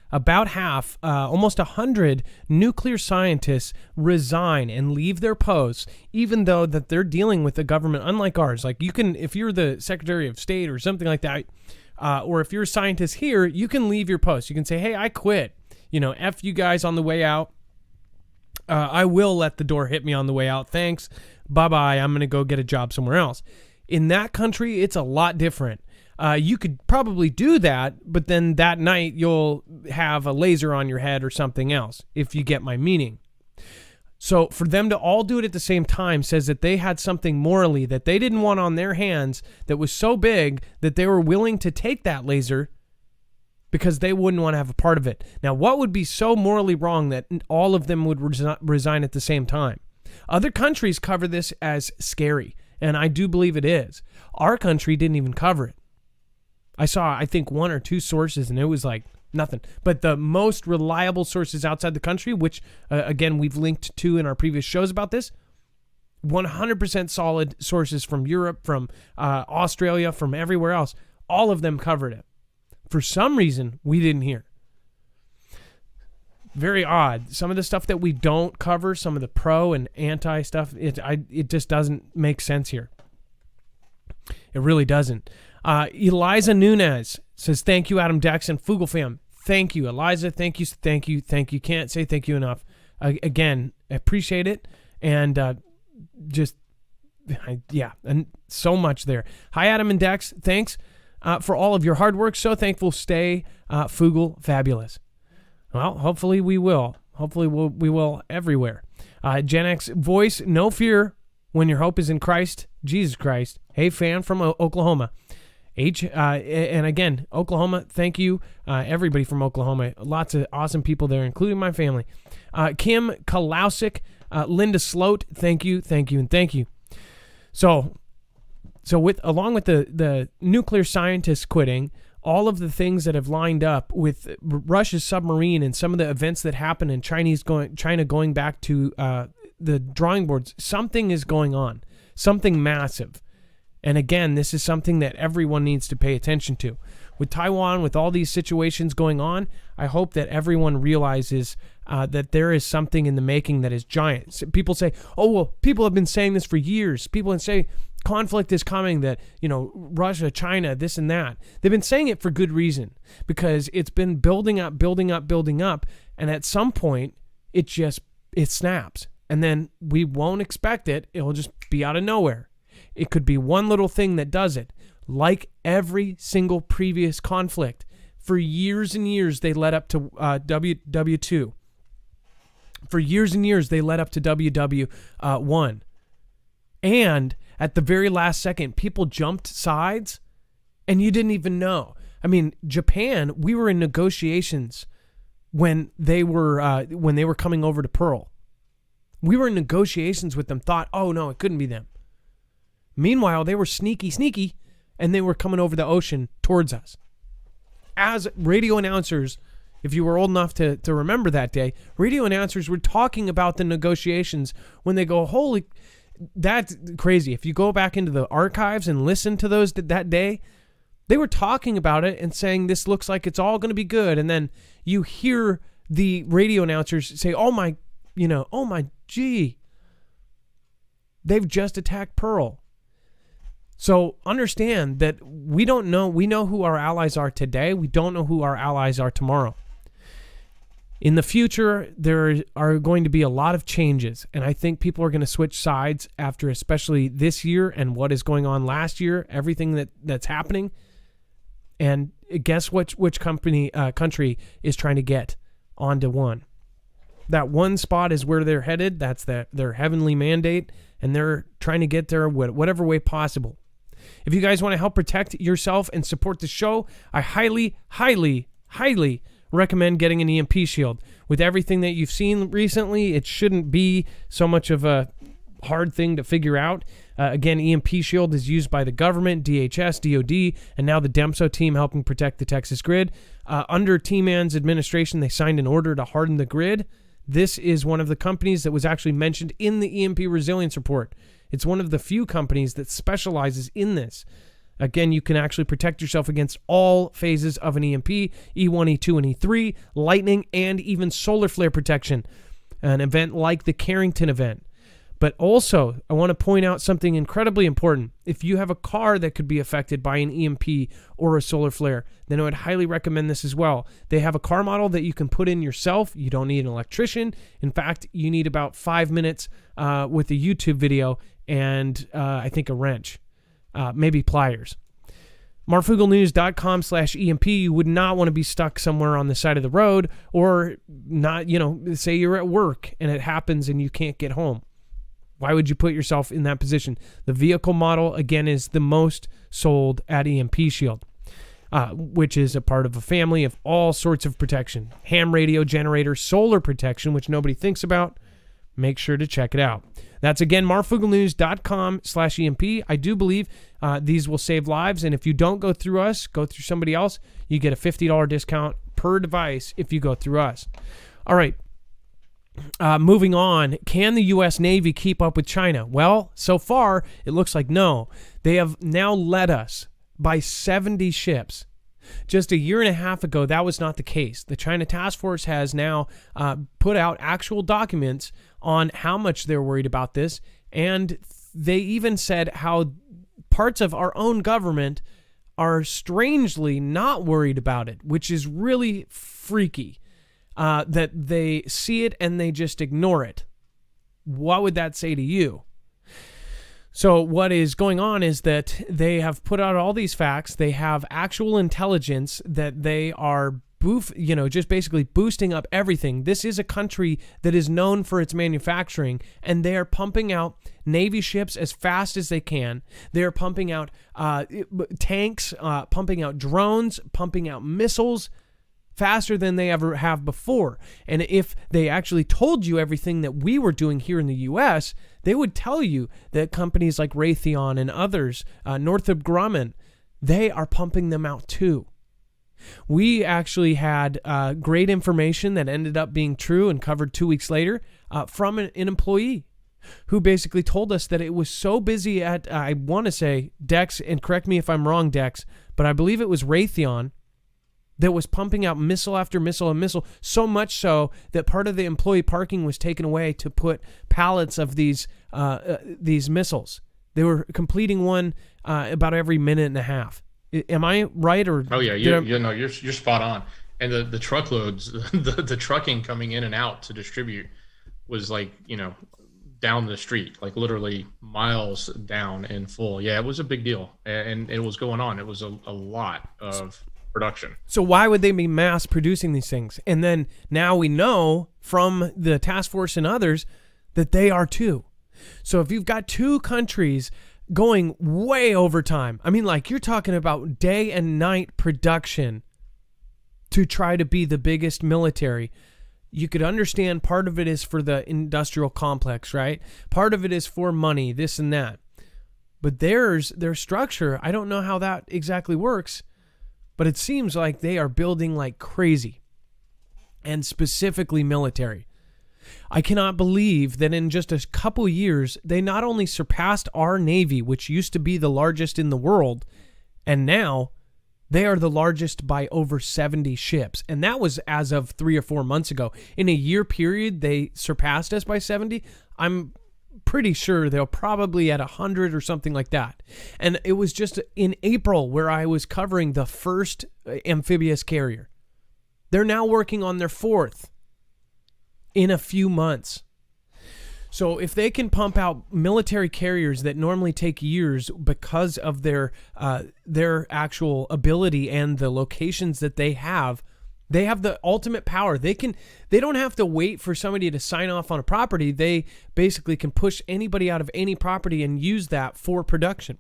about half, almost 100 nuclear scientists resign and leave their posts, even though that they're dealing with a government unlike ours. Like, you can, if you're the Secretary of State or something like that, or if you're a scientist here, you can leave your post. You can say, hey, I quit. F you guys on the way out. I will let the door hit me on the way out. Thanks. Bye-bye. I'm going to go get a job somewhere else. In that country, it's a lot different. You could probably do that, but then that night you'll have a laser on your head or something else, if you get my meaning. So for them to all do it at the same time says that they had something morally that they didn't want on their hands that was so big that they were willing to take that laser because they wouldn't want to have a part of it. Now, what would be so morally wrong that all of them would resign at the same time? Other countries cover this as scary, and I do believe it is. Our country didn't even cover it. I saw, I think, one or two sources, and it was like nothing. But the most reliable sources outside the country, which, again, we've linked to in our previous shows about this, 100% solid sources from Europe, from Australia, from everywhere else, all of them covered it. For some reason, we didn't hear. Very odd. Some of the stuff that we don't cover, some of the pro and anti stuff, it just doesn't make sense here. It really doesn't. Eliza Nunez says, thank you, Adam Dex and Foogle fam. Thank you, Eliza. Thank you. Can't say thank you enough. Again, I appreciate it. And and so much there. Hi, Adam and Dex. Thanks for all of your hard work. So thankful. Stay Foogle fabulous. Well, hopefully we will. Hopefully we will everywhere. Gen X voice, no fear when your hope is in Christ, Jesus Christ. Hey, fan from Oklahoma. And again, Oklahoma, thank you, everybody from Oklahoma. Lots of awesome people there, including my family. Kim Kalausik, Linda Sloat, thank you. So along with the nuclear scientists quitting, all of the things that have lined up with Russia's submarine and some of the events that happen in China going back to the drawing boards, something is going on, something massive. And again, this is something that everyone needs to pay attention to. With Taiwan, with all these situations going on, I hope that everyone realizes that there is something in the making that is giant. So people say, oh, well, people have been saying this for years. People say conflict is coming, that, Russia, China, this and that. They've been saying it for good reason, because it's been building up. And at some point, it snaps. And then we won't expect it. It'll just be out of nowhere. It could be one little thing that does it. Like every single previous conflict, for years and years, they led up to WW2. For years and years, they led up to WW1. And at the very last second, people jumped sides, and you didn't even know. I mean, Japan, we were in negotiations when they were coming over to Pearl. We were in negotiations with them, thought, oh, no, it couldn't be them. Meanwhile, they were sneaky, and they were coming over the ocean towards us. As radio announcers, if you were old enough to remember that day, radio announcers were talking about the negotiations when they go, holy, that's crazy. If you go back into the archives and listen to those that day, they were talking about it and saying, this looks like it's all going to be good. And then you hear the radio announcers say, oh my gee, they've just attacked Pearl. So understand that we don't know. We know who our allies are today. We don't know who our allies are tomorrow. In the future, there are going to be a lot of changes, and I think people are going to switch sides after especially this year and what is going on last year, everything that's happening. And guess which country is trying to get onto one. That one spot is where they're headed. That's their heavenly mandate, and they're trying to get there whatever way possible. If you guys want to help protect yourself and support the show, I highly, highly, highly recommend getting an EMP shield. With everything that you've seen recently, it shouldn't be so much of a hard thing to figure out. Again, EMP shield is used by the government, DHS, DOD, and now the DEMSO team helping protect the Texas grid. Under T-Man's administration, they signed an order to harden the grid. This is one of the companies that was actually mentioned in the EMP resilience report. It's one of the few companies that specializes in this. Again, you can actually protect yourself against all phases of an EMP, E1, E2, and E3, lightning, and even solar flare protection, an event like the Carrington event. But also, I want to point out something incredibly important. If you have a car that could be affected by an EMP or a solar flare, then I would highly recommend this as well. They have a car model that you can put in yourself. You don't need an electrician. In fact, you need about 5 minutes with a YouTube video and I think a wrench, maybe pliers. Marfooglenews.com/EMP. You would not want to be stuck somewhere on the side of the road, or not, say you're at work and it happens and you can't get home. Why would you put yourself in that position? The vehicle model, again, is the most sold at EMP Shield, which is a part of a family of all sorts of protection. Ham radio generator, solar protection, which nobody thinks about. Make sure to check it out. That's, again, marfooglenews.com/EMP. I do believe these will save lives, and if you don't go through us, go through somebody else, you get a $50 discount per device if you go through us. All right. Moving on, can the U.S. Navy keep up with China? Well, so far, it looks like no. They have now led us by 70 ships. Just a year and a half ago, that was not the case. The China Task Force has now put out actual documents on how much they're worried about this, and they even said how parts of our own government are strangely not worried about it, which is really freaky. That they see it and they just ignore it. What would that say to you? So what is going on is that they have put out all these facts. They have actual intelligence that they are just basically boosting up everything. This is a country that is known for its manufacturing, and they are pumping out Navy ships as fast as they can. They are pumping out tanks, pumping out drones, pumping out missiles, faster than they ever have before. And if they actually told you everything that we were doing here in the U.S., they would tell you that companies like Raytheon and others, Northrop Grumman, they are pumping them out too. We actually had great information that ended up being true and covered 2 weeks later from an employee who basically told us that it was so busy at, I want to say, Dex, and correct me if I'm wrong, Dex, but I believe it was Raytheon that was pumping out missile after missile and missile, so much so that part of the employee parking was taken away to put pallets of these missiles. They were completing one about every minute and a half. Am I right? Or oh yeah, you're spot on. And the truckloads, the trucking coming in and out to distribute was like, down the street, like literally miles down in full. Yeah, it was a big deal, and it was going on. It was a lot of production. So why would they be mass producing these things? And then now we know from the task force and others that they are too. So if you've got two countries going way over time, I mean, like you're talking about day and night production to try to be the biggest military, you could understand part of it is for the industrial complex, right? Part of it is for money, this and that. But their structure, I don't know how that exactly works, but it seems like they are building like crazy, and specifically military. I cannot believe that in just a couple years, they not only surpassed our Navy, which used to be the largest in the world, and now they are the largest by over 70 ships. And that was as of 3 or 4 months ago. In a year period, they surpassed us by 70. I'm pretty sure they're probably at 100 or something like that. And it was just in April where I was covering the first amphibious carrier. They're now working on their fourth in a few months. So if they can pump out military carriers that normally take years because of their actual ability and the locations that they have the ultimate power. They don't have to wait for somebody to sign off on a property. They basically can push anybody out of any property and use that for production.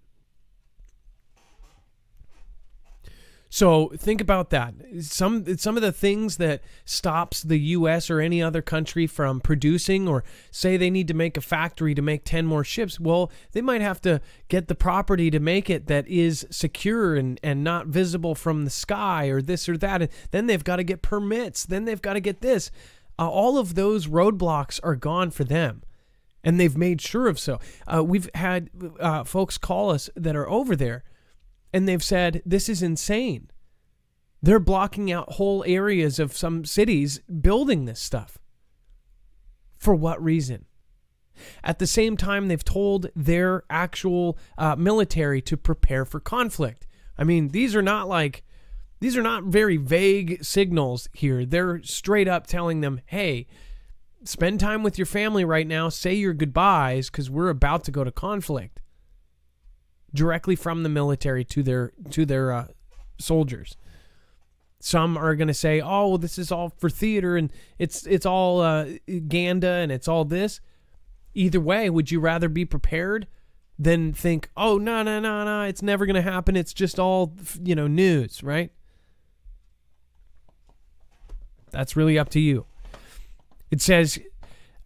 So think about that. Some of the things that stops the U.S. or any other country from producing, or say they need to make a factory to make 10 more ships, well, they might have to get the property to make it that is secure and not visible from the sky or this or that. And then they've got to get permits. Then they've got to get this. All of those roadblocks are gone for them. And they've made sure of so. We've had folks call us that are over there, and they've said, this is insane. They're blocking out whole areas of some cities building this stuff. For what reason? At the same time, they've told their actual military to prepare for conflict. I mean, these are not very vague signals here. They're straight up telling them, hey, spend time with your family right now. Say your goodbyes because we're about to go to conflict. Directly from the military to their soldiers. Some are going to say, "Oh, well, this is all for theater, and it's all Ganda, and it's all this." Either way, would you rather be prepared than think, "Oh, no, it's never going to happen. It's just all news," right? That's really up to you. It says,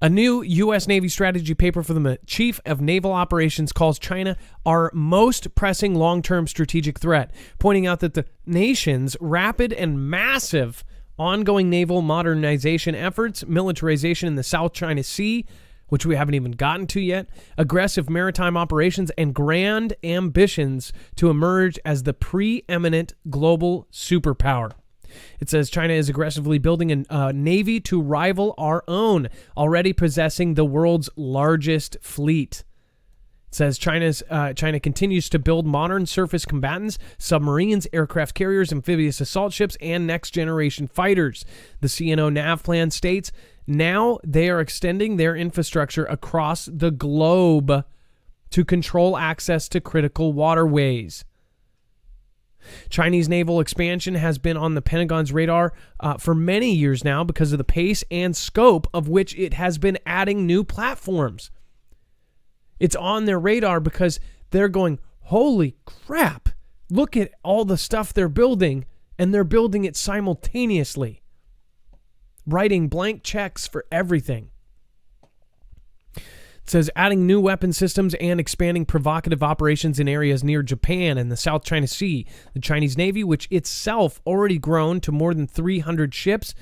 a new U.S. Navy strategy paper from the Chief of Naval Operations calls China our most pressing long-term strategic threat, pointing out that the nation's rapid and massive ongoing naval modernization efforts, militarization in the South China Sea, which we haven't even gotten to yet, aggressive maritime operations, and grand ambitions to emerge as the preeminent global superpower. It says China is aggressively building a navy to rival our own, already possessing the world's largest fleet. It says China continues to build modern surface combatants, submarines, aircraft carriers, amphibious assault ships, and next-generation fighters. The CNO NAV plan states now they are extending their infrastructure across the globe to control access to critical waterways. Chinese naval expansion has been on the Pentagon's radar for many years now because of the pace and scope of which it has been adding new platforms. It's on their radar because they're going, holy crap, look at all the stuff they're building, and they're building it simultaneously, writing blank checks for everything. It says adding new weapon systems and expanding provocative operations in areas near Japan and the South China Sea. The Chinese Navy, which itself already grown to more than 300 ships,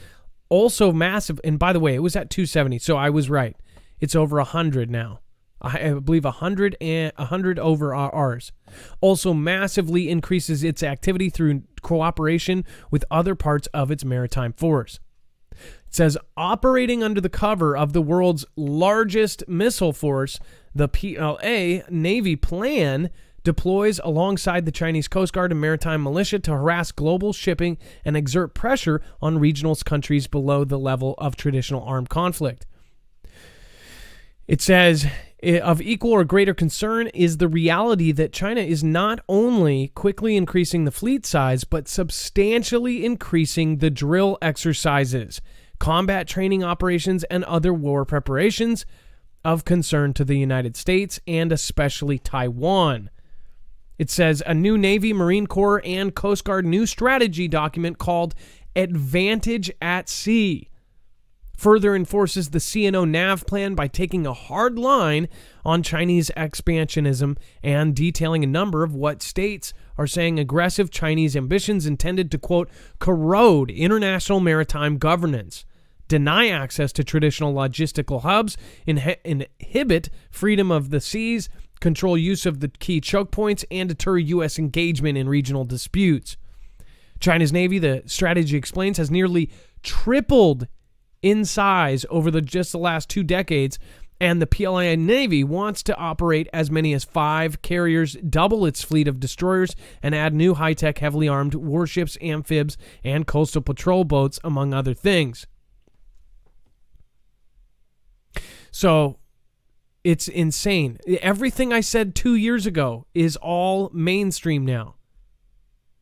also massive. And by the way, it was at 270, so I was right. It's over 100 now. I believe 100 over ours. Also massively increases its activity through cooperation with other parts of its maritime force. It says, operating under the cover of the world's largest missile force, the PLA Navy plan deploys alongside the Chinese Coast Guard and maritime militia to harass global shipping and exert pressure on regional countries below the level of traditional armed conflict. It says, of equal or greater concern is the reality that China is not only quickly increasing the fleet size, but substantially increasing the drill exercises, combat training operations, and other war preparations of concern to the United States and especially Taiwan. It says a new Navy, Marine Corps, and Coast Guard new strategy document called Advantage at Sea further enforces the CNO NAV plan by taking a hard line on Chinese expansionism and detailing a number of what states are saying aggressive Chinese ambitions intended to, quote, corrode international maritime governance, deny access to traditional logistical hubs, inhibit freedom of the seas, control use of the key choke points, and deter U.S. engagement in regional disputes. China's Navy, the strategy explains, has nearly tripled in size over just the last 2 decades, and the PLA Navy wants to operate as many as 5 carriers, double its fleet of destroyers, and add new high-tech, heavily armed warships, amphibs, and coastal patrol boats, among other things. So it's insane. Everything I said 2 years ago is all mainstream now.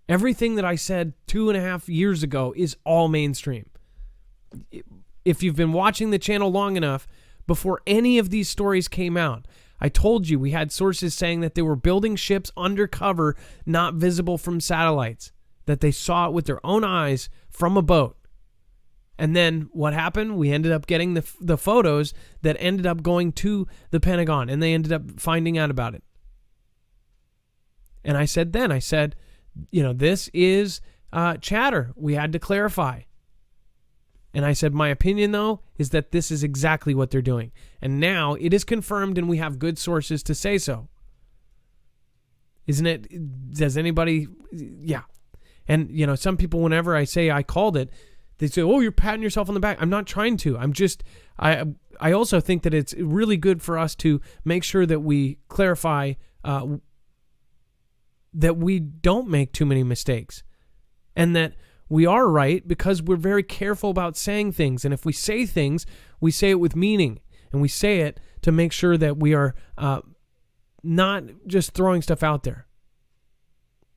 Everything that I said 2.5 years ago is all mainstream. If you've been watching the channel long enough, before any of these stories came out, I told you we had sources saying that they were building ships undercover, not visible from satellites, that they saw it with their own eyes from a boat. And then what happened? We ended up getting the photos that ended up going to the Pentagon, and they ended up finding out about it. And I said, this is chatter. We had to clarify. And I said, my opinion, though, is that this is exactly what they're doing. And now it is confirmed, and we have good sources to say so. Isn't it? Does anybody? Yeah. And, some people, whenever I say I called it, they say, oh, you're patting yourself on the back. I'm not trying to. I also think that it's really good for us to make sure that we clarify that we don't make too many mistakes. And that we are right because we're very careful about saying things. And if we say things, we say it with meaning. And we say it to make sure that we are not just throwing stuff out there.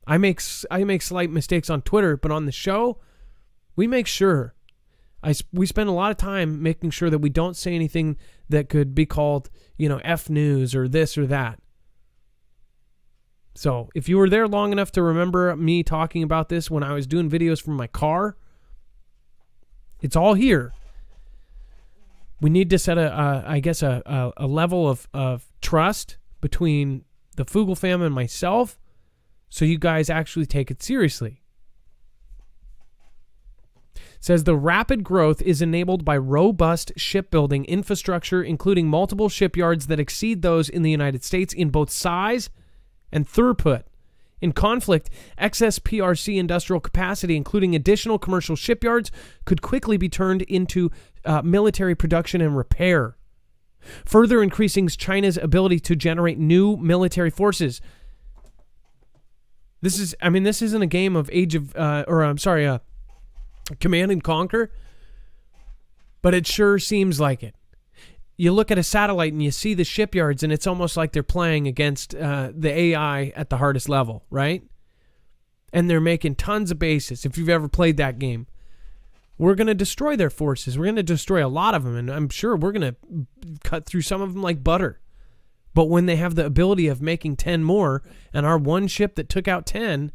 I make slight mistakes on Twitter, but on the show, we make sure. We spend a lot of time making sure that we don't say anything that could be called, F news or this or that. So if you were there long enough to remember me talking about this when I was doing videos from my car, it's all here. We need to set a level of trust between the Foogle fam and myself so you guys actually take it seriously. It says the rapid growth is enabled by robust shipbuilding infrastructure, including multiple shipyards that exceed those in the United States in both size and throughput. In conflict, excess PRC industrial capacity, including additional commercial shipyards, could quickly be turned into military production and repair, further increasing China's ability to generate new military forces. This isn't a game of Command and Conquer, but it sure seems like it. You look at a satellite and you see the shipyards, and it's almost like they're playing against the AI at the hardest level, right? And they're making tons of bases. If you've ever played that game, we're going to destroy their forces. We're going to destroy a lot of them, and I'm sure we're going to cut through some of them like butter. But when they have the ability of making 10 more, and our one ship that took out 10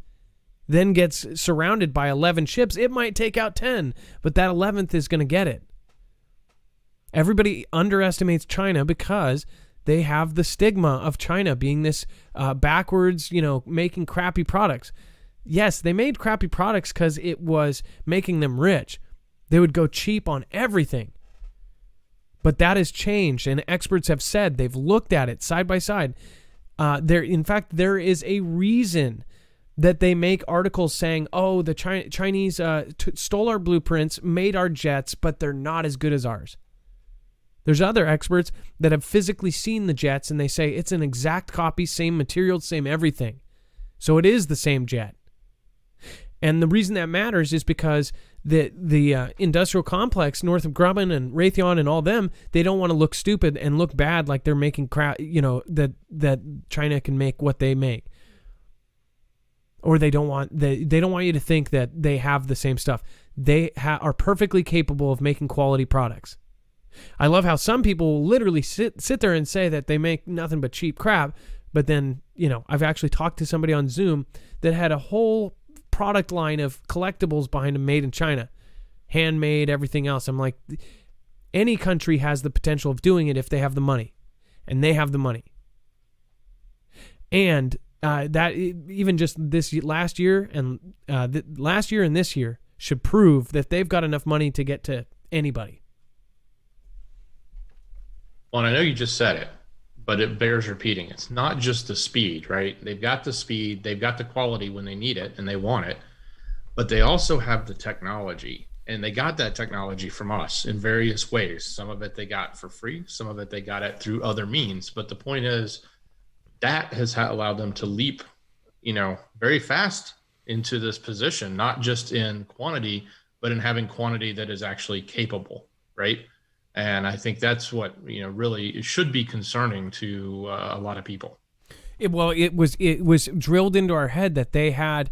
then gets surrounded by 11 ships, it might take out 10, but that 11th is going to get it. Everybody underestimates China because they have the stigma of China being this backwards, making crappy products. Yes, they made crappy products because it was making them rich. They would go cheap on everything. But that has changed, and experts have said they've looked at it side by side. In fact, there is a reason that they make articles saying, "Oh, the Chinese stole our blueprints, made our jets, but they're not as good as ours." There's other experts that have physically seen the jets, and they say it's an exact copy, same materials, same everything. So it is the same jet. And the reason that matters is because the industrial complex north of Grumman and Raytheon and all them, they don't want to look stupid and look bad like they're making crap, that China can make what they make. Or they don't want you to think that they have the same stuff. They are perfectly capable of making quality products. I love how some people will literally sit there and say that they make nothing but cheap crap, but then, I've actually talked to somebody on Zoom that had a whole product line of collectibles behind them made in China, handmade, everything else. I'm like, any country has the potential of doing it if they have the money, and they have the money. And that even just this last year and last year and this year should prove that they've got enough money to get to anybody. Well, and I know you just said it, but it bears repeating. It's not just the speed, right? They've got the speed, they've got the quality when they need it and they want it, but they also have the technology, and they got that technology from us in various ways. Some of it they got for free, some of it they got it through other means. But the point is that has allowed them to leap, very fast into this position, not just in quantity, but in having quantity that is actually capable, right? And I think that's what, really should be concerning to a lot of people. It was drilled into our head that they had.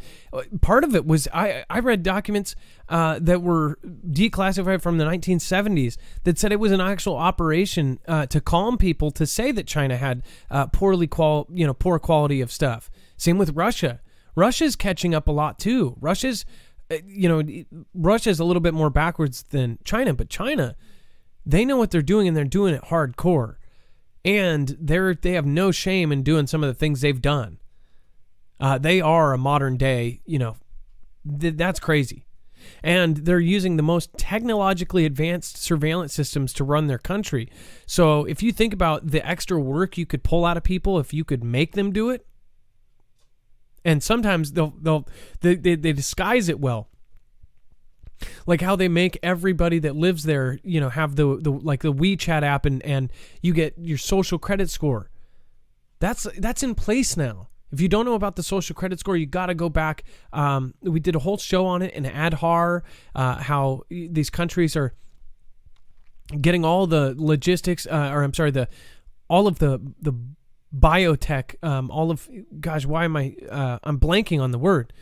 Part of it was I read documents that were declassified from the 1970s that said it was an actual operation to calm people, to say that China had poor quality of stuff. Same with Russia. Russia's catching up a lot too. Russia's a little bit more backwards than China, but China, they know what they're doing, and they're doing it hardcore. And they have no shame in doing some of the things they've done. They are a modern day, that's crazy. And they're using the most technologically advanced surveillance systems to run their country. So if you think about the extra work you could pull out of people if you could make them do it, and sometimes they disguise it well. Like how they make everybody that lives there, have the WeChat app, and you get your social credit score. That's in place now. If you don't know about the social credit score, you got to go back. We did a whole show on it in Adhar, how these countries are getting all the logistics, all of the biotech, I'm blanking on the word.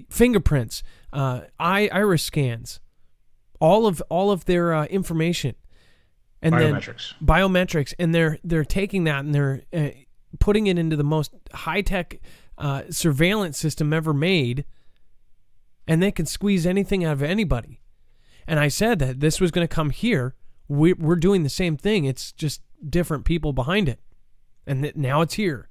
Fingerprints, iris scans, all of their information, and biometrics, and they're taking that and they're putting it into the most high-tech surveillance system ever made, and they can squeeze anything out of anybody. And I said that this was going to come here. We're doing the same thing. It's just different people behind it, and now it's here.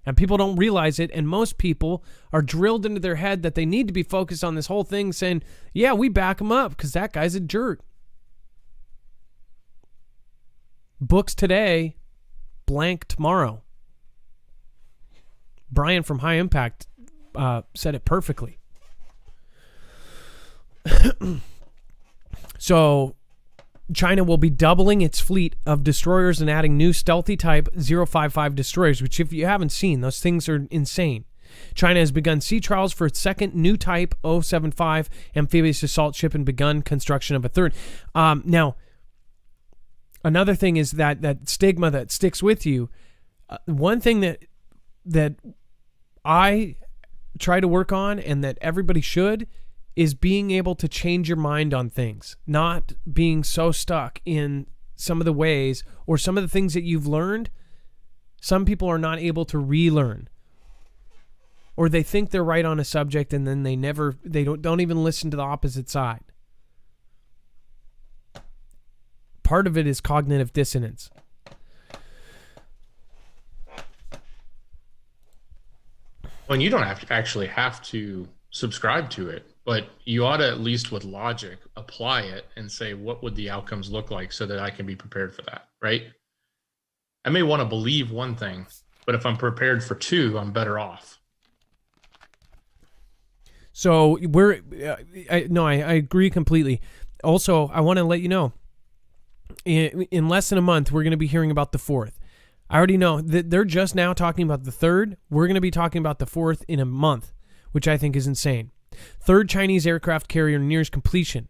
And people don't realize it, and most people are drilled into their head that they need to be focused on this whole thing, saying, yeah, we back him up because that guy's a jerk. Books today, blank tomorrow. Brian from High Impact said it perfectly. So China will be doubling its fleet of destroyers and adding new stealthy type 055 destroyers, which if you haven't seen, those things are insane. China has begun sea trials for its second new type 075 amphibious assault ship and begun construction of a third. Now, another thing is that stigma that sticks with you. One thing that I try to work on, and that everybody should, is being able to change your mind on things, not being so stuck in some of the ways or some of the things that you've learned. Some people are not able to relearn, or they think they're right on a subject and then they don't even listen to the opposite side. Part of it is cognitive dissonance. Well, you don't actually have to subscribe to it but you ought to, at least with logic, apply it and say, what would the outcomes look like so that I can be prepared for that, right? I may want to believe one thing, but if I'm prepared for two, I'm better off. So I agree completely. Also, I want to let you know, in less than a month, we're going to be hearing about the fourth. I already know that they're just now talking about the third. We're going to be talking about the fourth in a month, which I think is insane. Third Chinese aircraft carrier nears completion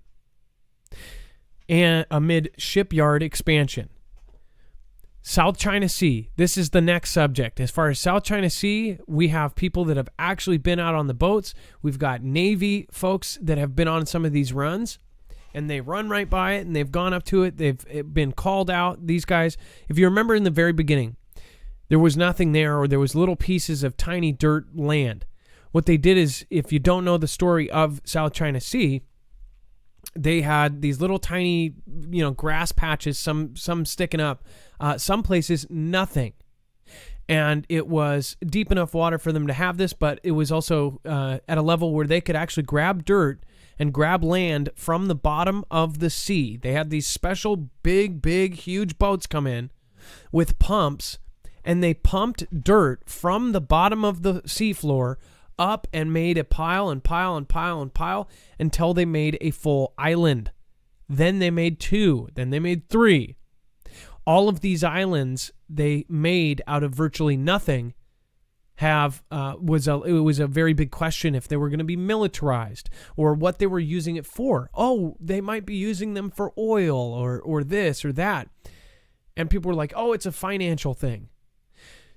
and amid shipyard expansion. South China Sea. This is the next subject. As far as South China Sea, we have people that have actually been out on the boats. We've got Navy folks that have been on some of these runs, and they run right by it, and they've gone up to it. They've been called out. These guys, if you remember in the very beginning, there was nothing there, or there was little pieces of tiny dirt land. What they did is, if you don't know the story of South China Sea, they had these little tiny, grass patches, some sticking up, some places nothing. And it was deep enough water for them to have this, but it was also at a level where they could actually grab dirt and grab land from the bottom of the sea. They had these special big, huge boats come in with pumps, and they pumped dirt from the bottom of the seafloor up and made a pile and pile and pile and pile until they made a full island. Then they made two. Then they made three. All of these islands they made out of virtually nothing it was a very big question if they were going to be militarized or what they were using it for. Oh, they might be using them for oil or this or that. And people were like, oh, it's a financial thing.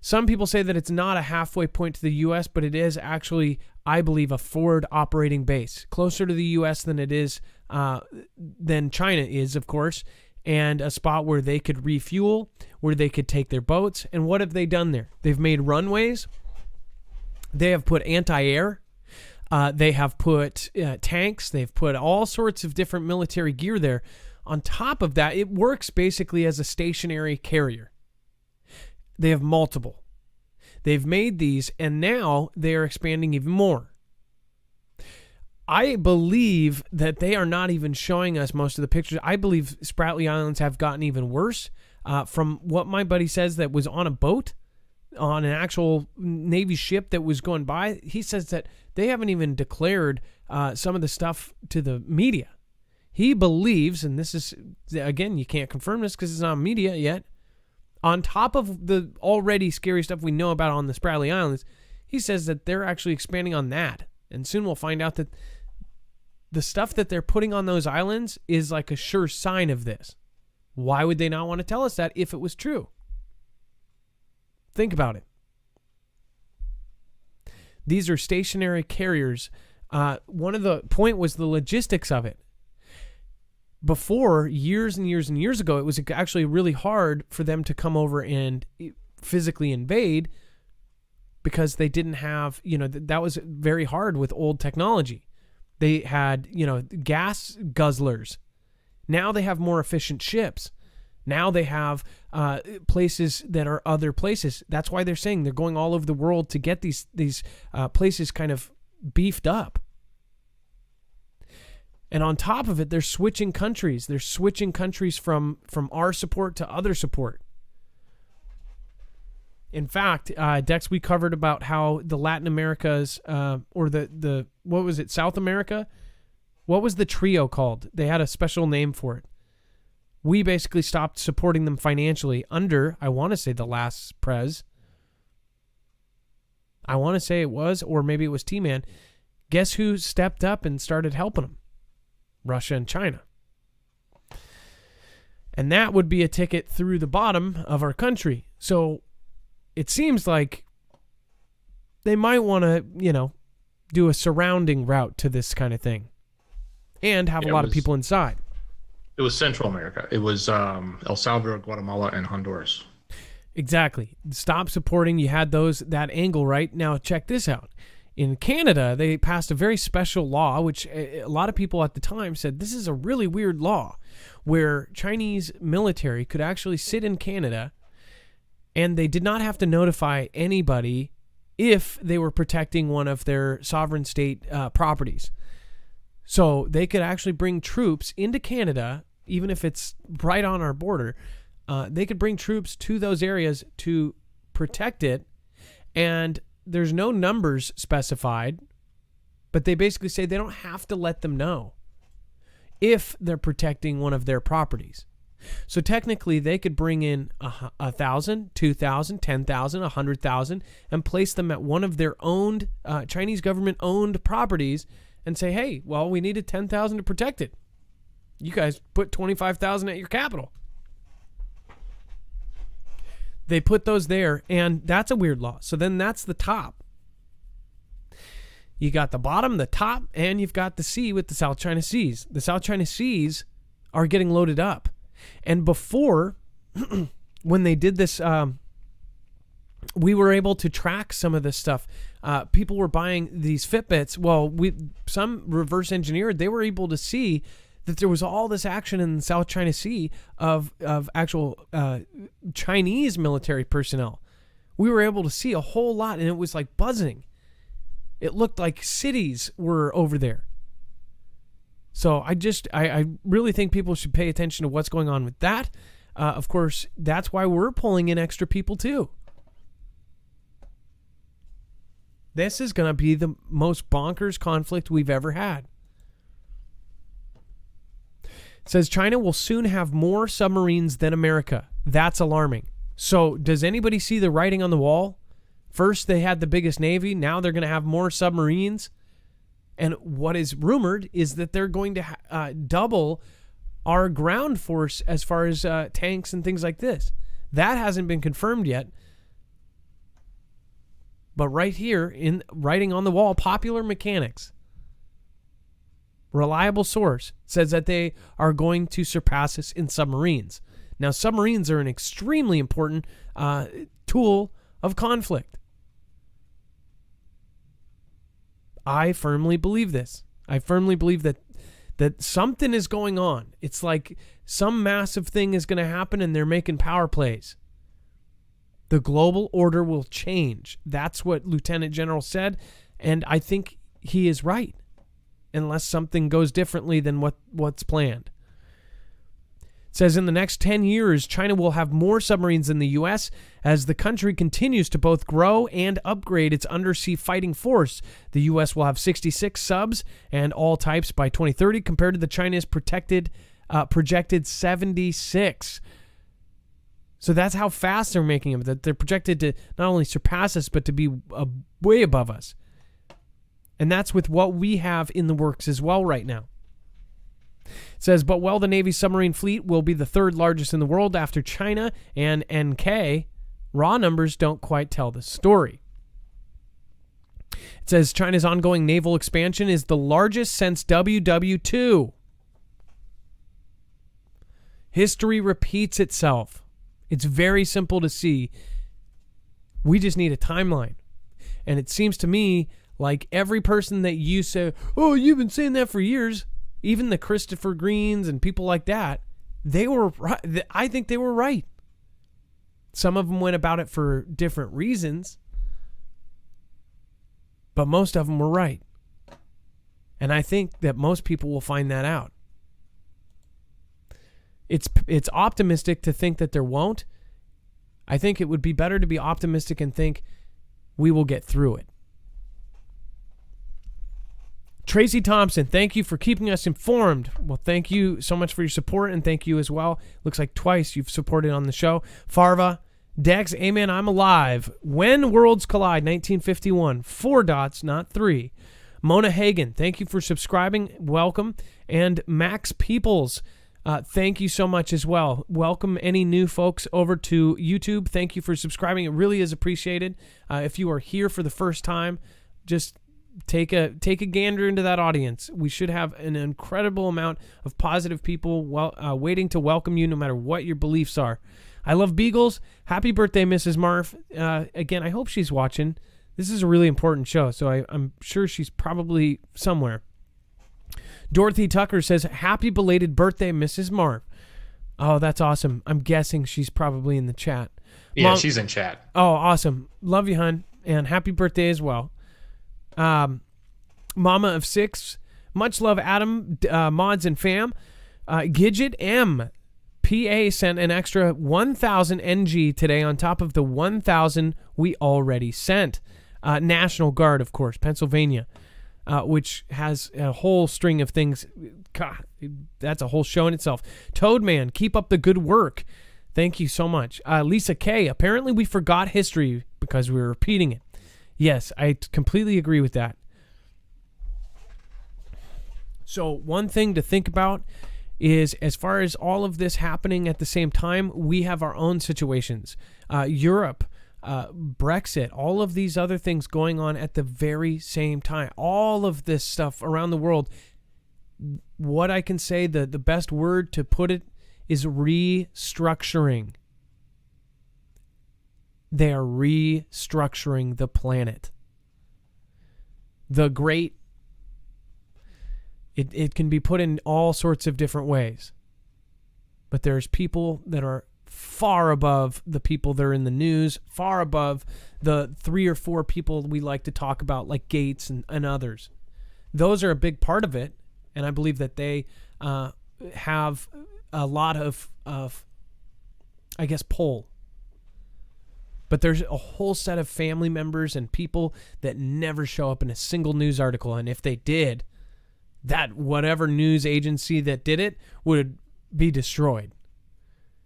Some people say that it's not a halfway point to the U.S., but it is actually, I believe, a forward operating base, closer to the U.S. than it is, than China is, of course, and a spot where they could refuel, where they could take their boats. And what have they done there? They've made runways. They have put anti-air. They have put tanks. They've put all sorts of different military gear there. On top of that, it works basically as a stationary carrier. They have multiple. They've made these, and now they are expanding even more. I believe that they are not even showing us most of the pictures. I believe Spratly Islands have gotten even worse. From what my buddy says that was on a boat, on an actual Navy ship that was going by, he says that they haven't even declared some of the stuff to the media. He believes, and this is, again, you can't confirm this because it's not media yet, on top of the already scary stuff we know about on the Spratly Islands, he says that they're actually expanding on that. And soon we'll find out that the stuff that they're putting on those islands is like a sure sign of this. Why would they not want to tell us that if it was true? Think about it. These are stationary carriers. One of the point was the logistics of it. Before, years and years and years ago, it was actually really hard for them to come over and physically invade because they didn't have, that was very hard with old technology. They had, gas guzzlers. Now they have more efficient ships. Now they have places that are other places. That's why they're saying they're going all over the world to get these places kind of beefed up. And on top of it, they're switching countries. They're switching countries from our support to other support. In fact, Dex, we covered about how the Latin Americas, or the what was it, South America? What was the trio called? They had a special name for it. We basically stopped supporting them financially under, I want to say, the last Prez. I want to say it was, or maybe it was T-Man. Guess who stepped up and started helping them? Russia and China. And that would be a ticket through the bottom of our country. So it seems like they might want to, do a surrounding route to this kind of thing and have a lot of people inside. It was Central America. It was El Salvador, Guatemala, and Honduras. Exactly. Stop supporting. You had that angle, right? Now check this out. In Canada, they passed a very special law, which a lot of people at the time said, this is a really weird law, where Chinese military could actually sit in Canada and they did not have to notify anybody if they were protecting one of their sovereign state properties. So they could actually bring troops into Canada, even if it's right on our border. They could bring troops to those areas to protect it. And there's no numbers specified, but they basically say they don't have to let them know if they're protecting one of their properties. So technically, they could bring in 1,000, 2,000, 10,000, 100,000 and place them at one of their owned Chinese government-owned properties and say, hey, well, we needed 10,000 to protect it. You guys put 25,000 at your capital. They put those there, and that's a weird law. So then that's the top. You got the bottom, the top, and you've got the sea with the South China Seas. The South China Seas are getting loaded up. And before, when they did this, we were able to track some of this stuff. People were buying these Fitbits. Well, some reverse engineered. They were able to see that there was all this action in the South China Sea of actual Chinese military personnel. We were able to see a whole lot, and it was like buzzing. It looked like cities were over there. So I really think people should pay attention to what's going on with that. Of course, that's why we're pulling in extra people too. This is going to be the most bonkers conflict we've ever had. It says China will soon have more submarines than America. That's alarming. So does anybody see the writing on the wall? First, they had the biggest navy. Now they're going to have more submarines. And what is rumored is that they're going to double our ground force as far as tanks and things like this. That hasn't been confirmed yet. But right here, in writing on the wall, Popular Mechanics, reliable source, says that they are going to surpass us in submarines. Now, submarines are an extremely important tool of conflict. I firmly believe this. I firmly believe that something is going on. It's like some massive thing is going to happen and they're making power plays. The global order will change. That's what Lieutenant General said, and I think he is right, unless something goes differently than what's planned. It says in the next 10 years, China will have more submarines than the U.S. as the country continues to both grow and upgrade its undersea fighting force. The U.S. will have 66 subs and all types by 2030 compared to the China's projected 76. So that's how fast they're making them, that they're projected to not only surpass us, but to be way above us. And that's with what we have in the works as well right now. It says, but while the Navy's submarine fleet will be the third largest in the world after China and NK, raw numbers don't quite tell the story. It says China's ongoing naval expansion is the largest since WW2. History repeats itself. It's very simple to see. We just need a timeline. And it seems to me like every person that you say, oh, you've been saying that for years, even the Christopher Greens and people like that, they were right. I think they were right. Some of them went about it for different reasons, but most of them were right. And I think that most people will find that out. It's optimistic to think that there won't. I think it would be better to be optimistic and think we will get through it. Tracy Thompson, thank you for keeping us informed. Well, thank you so much for your support, and thank you as well. Looks like twice you've supported on the show. Farva, Dex, amen, I'm alive. When Worlds Collide, 1951. 4 dots, not 3. Mona Hagen, thank you for subscribing. Welcome. And Max Peoples, thank you so much as well. Welcome any new folks over to YouTube. Thank you for subscribing. It really is appreciated. If you are here for the first time, just take a gander into that audience. We should have an incredible amount of positive people waiting to welcome you no matter what your beliefs are. I love Beagles. Happy birthday, Mrs. Marf. Again, I hope she's watching. This is a really important show, so I'm sure she's probably somewhere. Dorothy Tucker says, happy belated birthday, Mrs. Marf. Oh, that's awesome. I'm guessing she's probably in the chat. Yeah, she's in chat. Oh, awesome. Love you, hun. And happy birthday as well. Mama of 6, Much love, Adam, mods, and fam. Gidget M. PA sent an extra 1,000 NG today on top of the 1,000 we already sent. National Guard, of course, Pennsylvania, which has a whole string of things. God, that's a whole show in itself. Toadman, keep up the good work. Thank you so much. Lisa K, apparently we forgot history because we were repeating it. Yes, I completely agree with that. So one thing to think about is, as far as all of this happening at the same time, we have our own situations. Europe, Brexit, all of these other things going on at the very same time. All of this stuff around the world. What I can say, the best word to put it is restructuring. They are restructuring the planet. The great, it can be put in all sorts of different ways. But there's people that are far above the people that are in the news, far above the 3 or 4 people we like to talk about, like Gates and others. Those are a big part of it, and I believe that they have a lot of I guess, pull. But there's a whole set of family members and people that never show up in a single news article, and if they did, that whatever news agency that did it would be destroyed.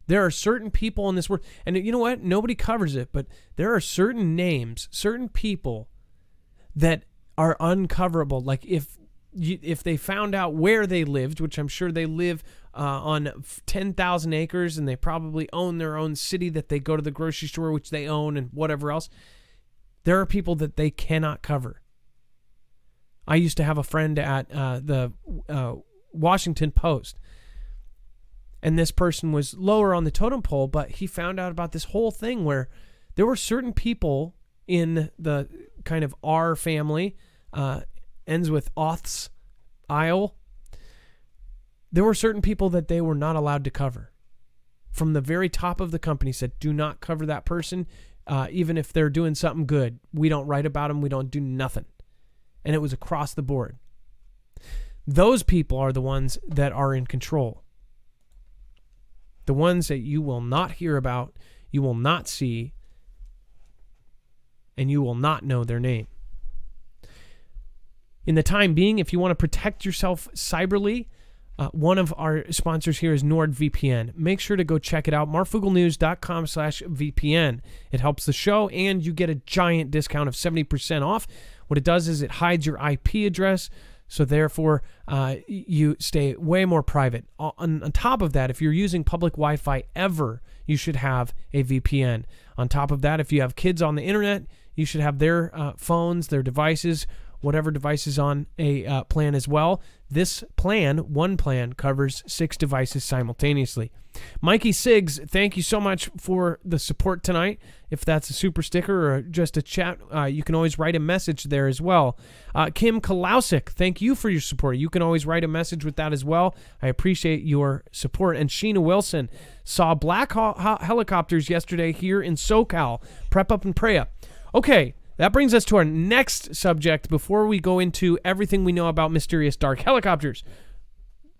There are certain people in this world, and you know what? Nobody covers it, but there are certain names, certain people that are uncoverable. Like if they found out where they lived, which I'm sure they live on 10,000 acres, and they probably own their own city that they go to the grocery store, which they own, and whatever else, there are people that they cannot cover. I used to have a friend at the Washington Post, and this person was lower on the totem pole, but he found out about this whole thing where there were certain people in the kind of R family, ends with Oth's Isle. There were certain people that they were not allowed to cover. From the very top of the company said, do not cover that person, even if they're doing something good. We don't write about them. We don't do nothing. And it was across the board. Those people are the ones that are in control. The ones that you will not hear about, you will not see, and you will not know their name. In the time being, if you want to protect yourself cyberly, one of our sponsors here is NordVPN. Make sure to go check it out, marfooglenews.com/VPN. It helps the show, and you get a giant discount of 70% off. What it does is it hides your IP address, so therefore you stay way more private. On top of that, if you're using public Wi-Fi ever, you should have a VPN. On top of that, if you have kids on the internet, you should have their phones, their devices, whatever device is on a plan as well. This plan, one plan, covers 6 devices simultaneously. Mikey Siggs, thank you so much for the support tonight. If that's a super sticker or just a chat, you can always write a message there as well. Kim Kalausik, thank you for your support. You can always write a message with that as well. I appreciate your support. And Sheena Wilson saw black helicopters yesterday here in SoCal. Prep up and pray up. Okay. That brings us to our next subject before we go into everything we know about mysterious dark helicopters.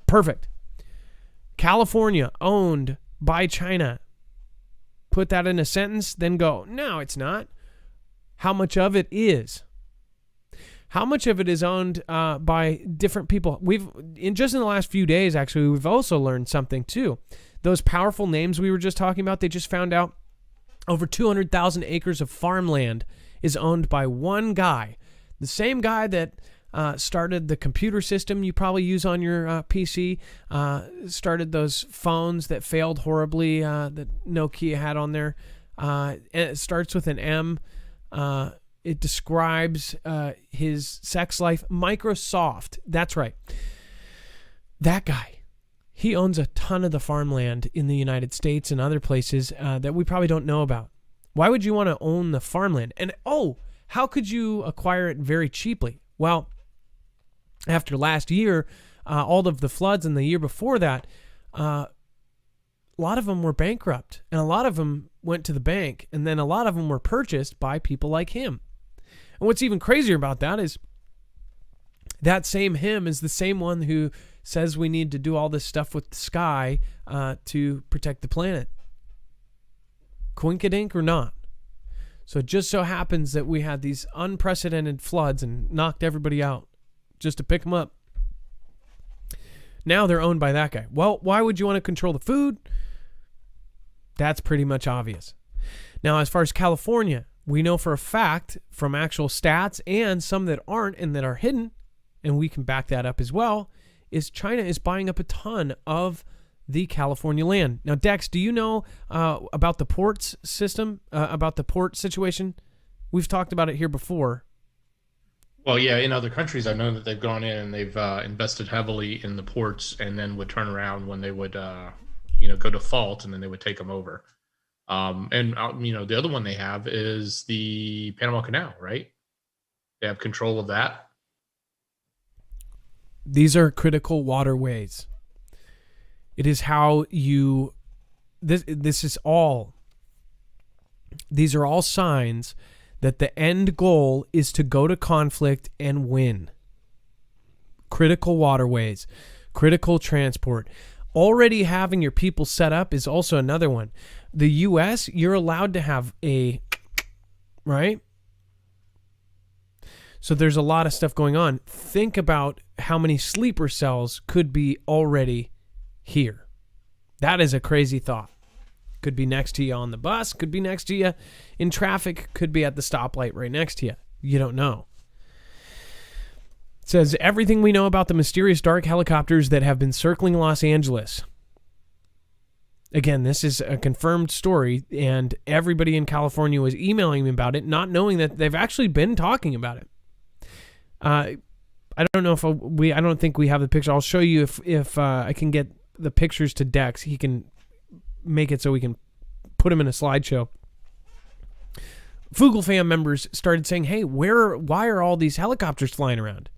Perfect. California owned by China. Put that in a sentence, then go, no, it's not. How much of it is? How much of it is owned by different people? In the last few days, actually, we've also learned something too. Those powerful names we were just talking about, they just found out over 200,000 acres of farmland is owned by one guy. The same guy that started the computer system you probably use on your PC, started those phones that failed horribly that Nokia had on there. And it starts with an M. It describes his sex life. Microsoft. That's right. That guy. He owns a ton of the farmland in the United States and other places that we probably don't know about. Why would you want to own the farmland? And how could you acquire it very cheaply? Well, after last year, all of the floods and the year before that, a lot of them were bankrupt, and a lot of them went to the bank, and then a lot of them were purchased by people like him. And what's even crazier about that is That same him is the same one who says we need to do all this stuff with the sky to protect the planet. Coinkydink or not. So it just so happens that we had these unprecedented floods and knocked everybody out just to pick them up. Now they're owned by that guy. Well, why would you want to control the food? That's pretty much obvious. Now, as far as California, we know for a fact from actual stats and some that aren't and that are hidden, and we can back that up as well, is China is buying up a ton of the California land. Now, Dex, do you know about the ports system, about the port situation? We've talked about it here before. Well, yeah, in other countries, I know that they've gone in and they've invested heavily in the ports, and then would turn around when they would, go default, and then they would take them over. The other one they have is the Panama Canal, right? They have control of that. These are critical waterways. It is how you. This is all. These are all signs that the end goal is to go to conflict and win. Critical waterways, critical transport. Already having your people set up is also another one. The U.S., you're allowed to have right? So there's a lot of stuff going on. Think about how many sleeper cells could be already here. That is a crazy thought. Could be next to you on the bus, could be next to you in traffic, could be at the stoplight right next to you. You don't know. It says, everything we know about the mysterious dark helicopters that have been circling Los Angeles. Again, this is a confirmed story, and everybody in California was emailing me about it, not knowing that they've actually been talking about it. I don't know if I don't think we have the picture. I'll show you if I can get the pictures to Dex. He can make it so we can put them in a slideshow. Foogle fam members started saying, hey, why are all these helicopters flying around?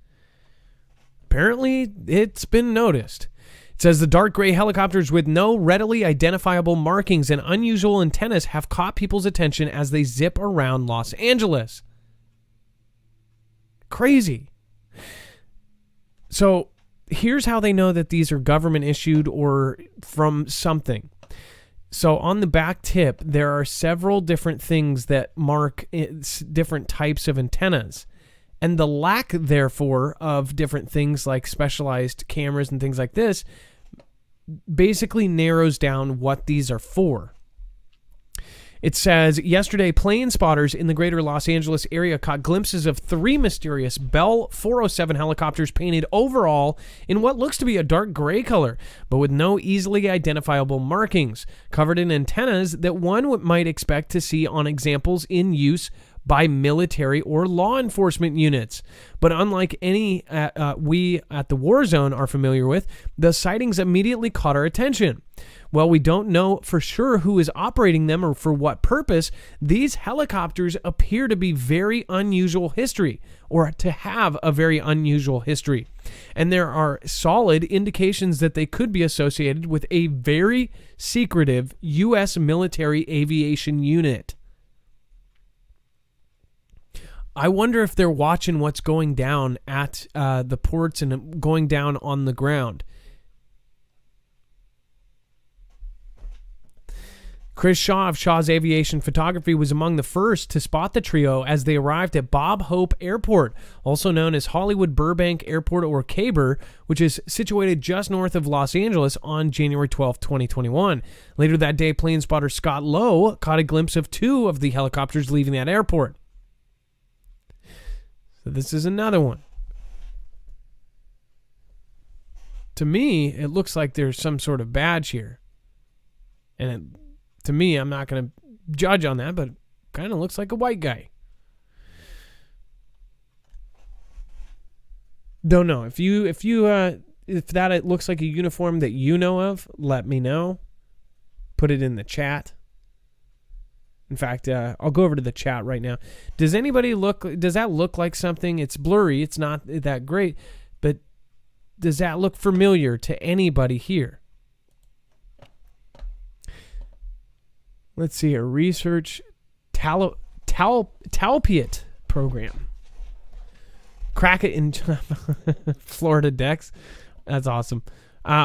Apparently, it's been noticed. It says the dark gray helicopters with no readily identifiable markings and unusual antennas have caught people's attention as they zip around Los Angeles. Crazy. So here's how they know that these are government issued or from something. So on the back tip, there are several different things that mark different types of antennas. And the lack, therefore, of different things like specialized cameras and things like this basically narrows down what these are for. It says, yesterday, plane spotters in the greater Los Angeles area caught glimpses of 3 mysterious Bell 407 helicopters painted overall in what looks to be a dark gray color, but with no easily identifiable markings, covered in antennas that one might expect to see on examples in use by military or law enforcement units. But unlike any we at the war zone are familiar with, the sightings immediately caught our attention. While we don't know for sure who is operating them or for what purpose, these helicopters appear to be very unusual history, or to have a very unusual history. And there are solid indications that they could be associated with a very secretive U.S. military aviation unit. I wonder if they're watching what's going down at the ports and going down on the ground. Chris Shaw of Shaw's Aviation Photography was among the first to spot the trio as they arrived at Bob Hope Airport, also known as Hollywood Burbank Airport or KBUR, which is situated just north of Los Angeles, on January 12, 2021. Later that day, plane spotter Scott Lowe caught a glimpse of 2 of the helicopters leaving that airport. So this is another one. To me, it looks like there's some sort of badge here. And to me, I'm not going to judge on that, but it kind of looks like a white guy. Don't know. If that it looks like a uniform that you know of, let me know. Put it in the chat. In fact, I'll go over to the chat right now. Does that look like something? It's blurry. It's not that great. But does that look familiar to anybody here? Let's see here. Research Talpiot program. Crack it in Florida Dex. That's awesome.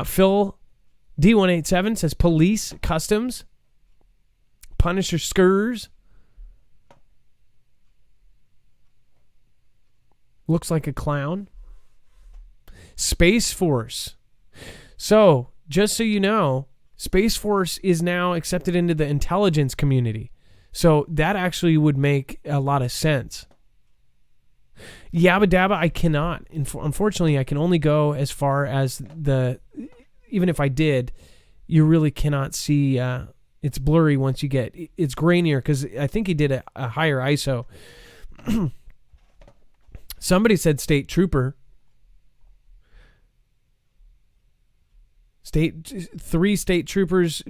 Phil D187 says police, customs, Punisher Skurs. Looks like a clown. Space Force. So, just so you know, Space Force is now accepted into the intelligence community. So that actually would make a lot of sense. Yabba Dabba, I cannot. Unfortunately, I can only go as far as even if I did, you really cannot see. It's blurry once you get, it's grainier because I think he did a higher ISO. Somebody said state trooper. Three state troopers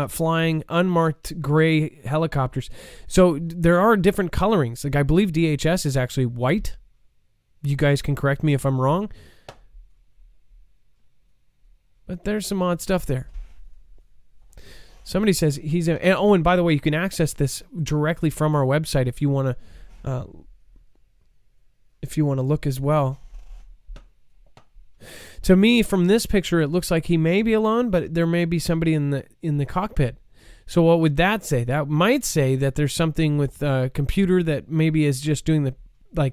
flying unmarked gray helicopters. So there are different colorings. Like I believe DHS is actually white. You guys can correct me if I'm wrong. But there's some odd stuff there. Somebody says he's a... Oh, and by the way, you can access this directly from our website if you want to look as well. To me, from this picture, it looks like he may be alone, but there may be somebody in the cockpit. So what would that say? That might say that there's something with a computer that maybe is just doing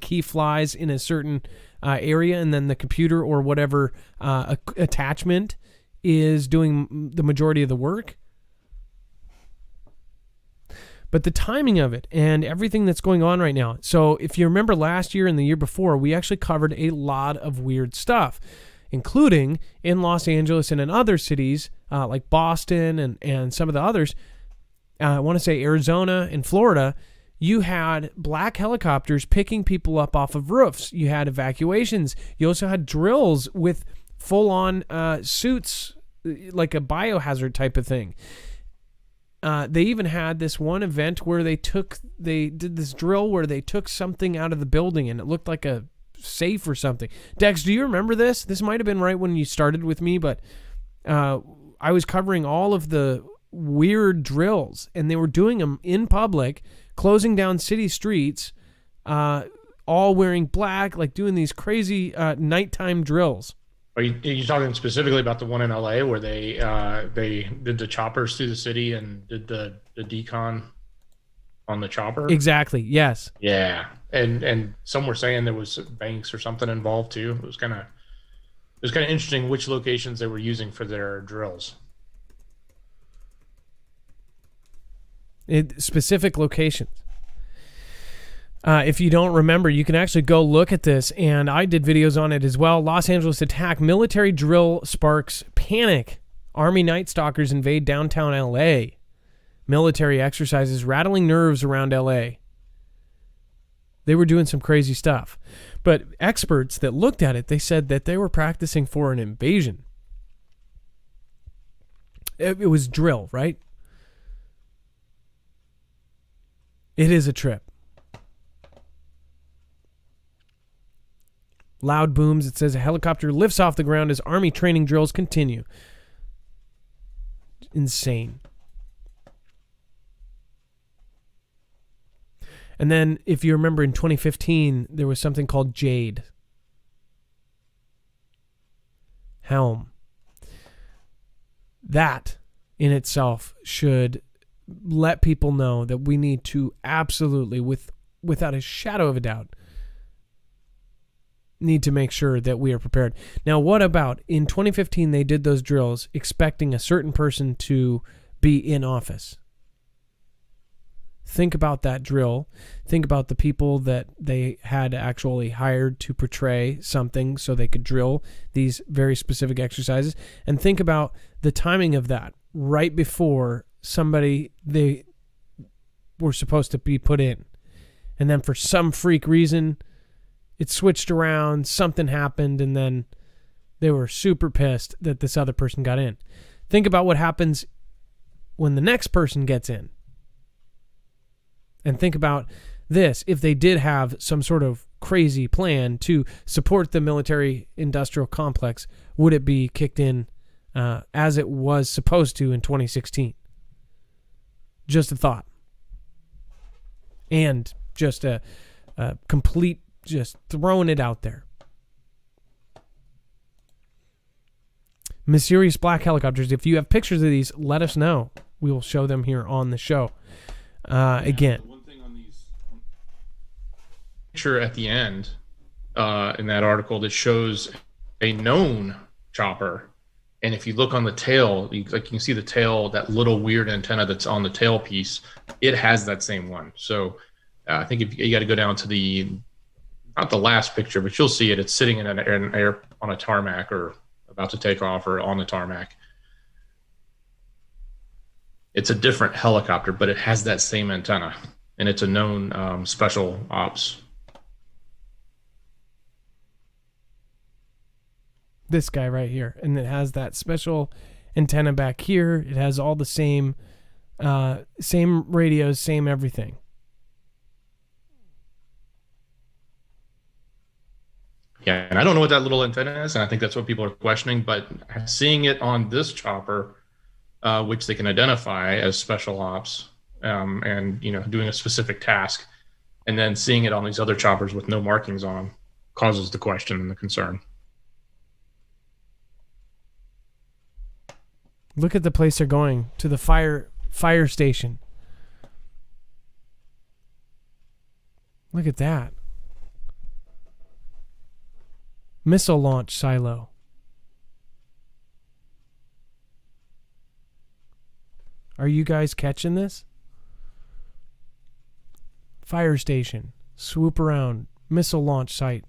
he flies in a certain area, and then the computer or whatever attachment is doing the majority of the work. But the timing of it and everything that's going on right now. So if you remember last year and the year before, we actually covered a lot of weird stuff, including in Los Angeles and in other cities like Boston and some of the others. I want to say Arizona and Florida. You had black helicopters picking people up off of roofs. You had evacuations. You also had drills with full-on suits, like a biohazard type of thing. They even had this one event where they did this drill where they took something out of the building and it looked like a safe or something. Dex, do you remember this? This might have been right when you started with me, but I was covering all of the weird drills, and they were doing them in public, closing down city streets, all wearing black, like doing these crazy nighttime drills. Are you talking specifically about the one in LA where they did the choppers through the city and did the decon on the chopper? Exactly. Yes. Yeah, and some were saying there was banks or something involved too. It was kind of interesting which locations they were using for their drills. Specific locations. If you don't remember, you can actually go look at this, and I did videos on it as well. Los Angeles attack, military drill sparks panic. Army Night Stalkers invade downtown LA. Military exercises rattling nerves around LA. They were doing some crazy stuff. But experts that looked at it, they said that they were practicing for an invasion. It was drill, right? It is a trip. Loud booms. It says a helicopter lifts off the ground as Army training drills continue. Insane. And then, if you remember, in 2015, there was something called Jade. Helm. That, in itself, should let people know that we need to absolutely, without a shadow of a doubt, need to make sure that we are prepared. Now, what about in 2015, they did those drills expecting a certain person to be in office. Think about that drill. Think about the people that they had actually hired to portray something so they could drill these very specific exercises. And think about the timing of that right before they were supposed to be put in. And then for some freak reason, it switched around, something happened, and then they were super pissed that this other person got in. Think about what happens when the next person gets in. And think about this. If they did have some sort of crazy plan to support the military-industrial complex, would it be kicked in as it was supposed to in 2016? Just a thought. And just a complete Just throwing it out there. Mysterious black helicopters. If you have pictures of these, let us know. We will show them here on the show. Again. One thing on these picture at the end in that article that shows a known chopper, and if you look on the tail, you can see the tail, that little weird antenna that's on the tail piece. It has that same one. So I think if you got to go down to not the last picture, but you'll see it. It's sitting in an air on a tarmac or about to take off or on the tarmac. It's a different helicopter, but it has that same antenna, and it's a known special ops. This guy right here, and it has that special antenna back here. It has all the same radios, same everything. Yeah, and I don't know what that little antenna is, and I think that's what people are questioning, but seeing it on this chopper, which they can identify as special ops, and doing a specific task, and then seeing it on these other choppers with no markings on them causes the question and the concern. Look at the place they're going, to the fire station. Look at that. Missile launch silo. Are you guys catching this? Fire station. Swoop around. Missile launch site.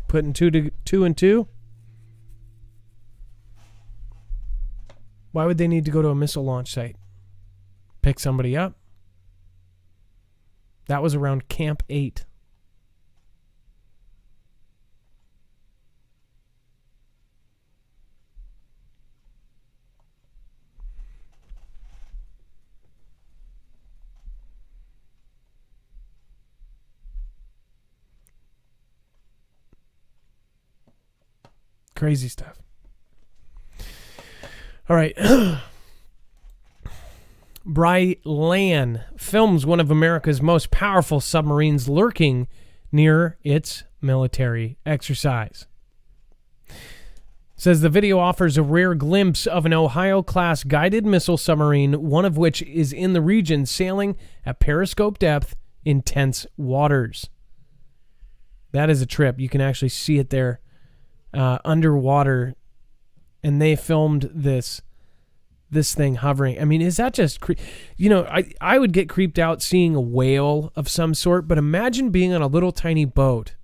Putting two and two? Why would they need to go to a missile launch site? Pick somebody up? That was around Camp 8. Crazy stuff. All right. Brylan films one of America's most powerful submarines lurking near its military exercise. Says the video offers a rare glimpse of an Ohio-class guided missile submarine, one of which is in the region sailing at periscope depth in tense waters. That is a trip. You can actually see it there underwater, and they filmed this thing hovering. I mean, is that just I would get creeped out seeing a whale of some sort, but imagine being on a little tiny boat.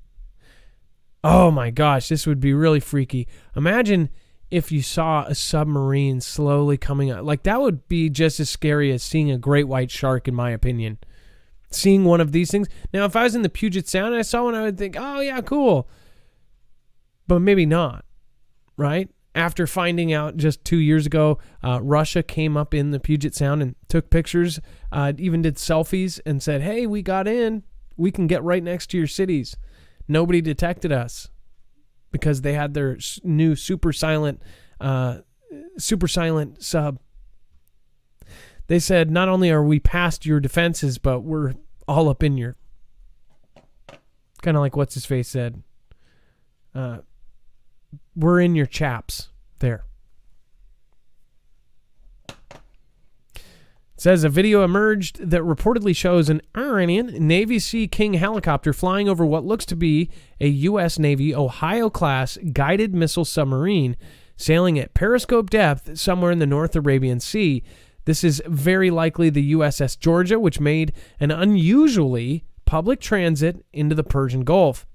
Oh my gosh, this would be really freaky. Imagine if you saw a submarine slowly coming up. Like, that would be just as scary as seeing a great white shark, in my opinion. Seeing one of these things. Now, if I was in the Puget Sound and I saw one, I would think, oh yeah, cool. But maybe not, right? After finding out just 2 years ago, Russia came up in the Puget Sound and took pictures, even did selfies and said, hey, we got in. We can get right next to your cities. Nobody detected us because they had their new super silent sub. They said, not only are we past your defenses, but we're all up in your... Kind of like what's his face said. We're in your chaps there. It says a video emerged that reportedly shows an Iranian Navy Sea King helicopter flying over what looks to be a U.S. Navy Ohio-class guided missile submarine sailing at periscope depth somewhere in the North Arabian Sea. This is very likely the USS Georgia, which made an unusually public transit into the Persian Gulf,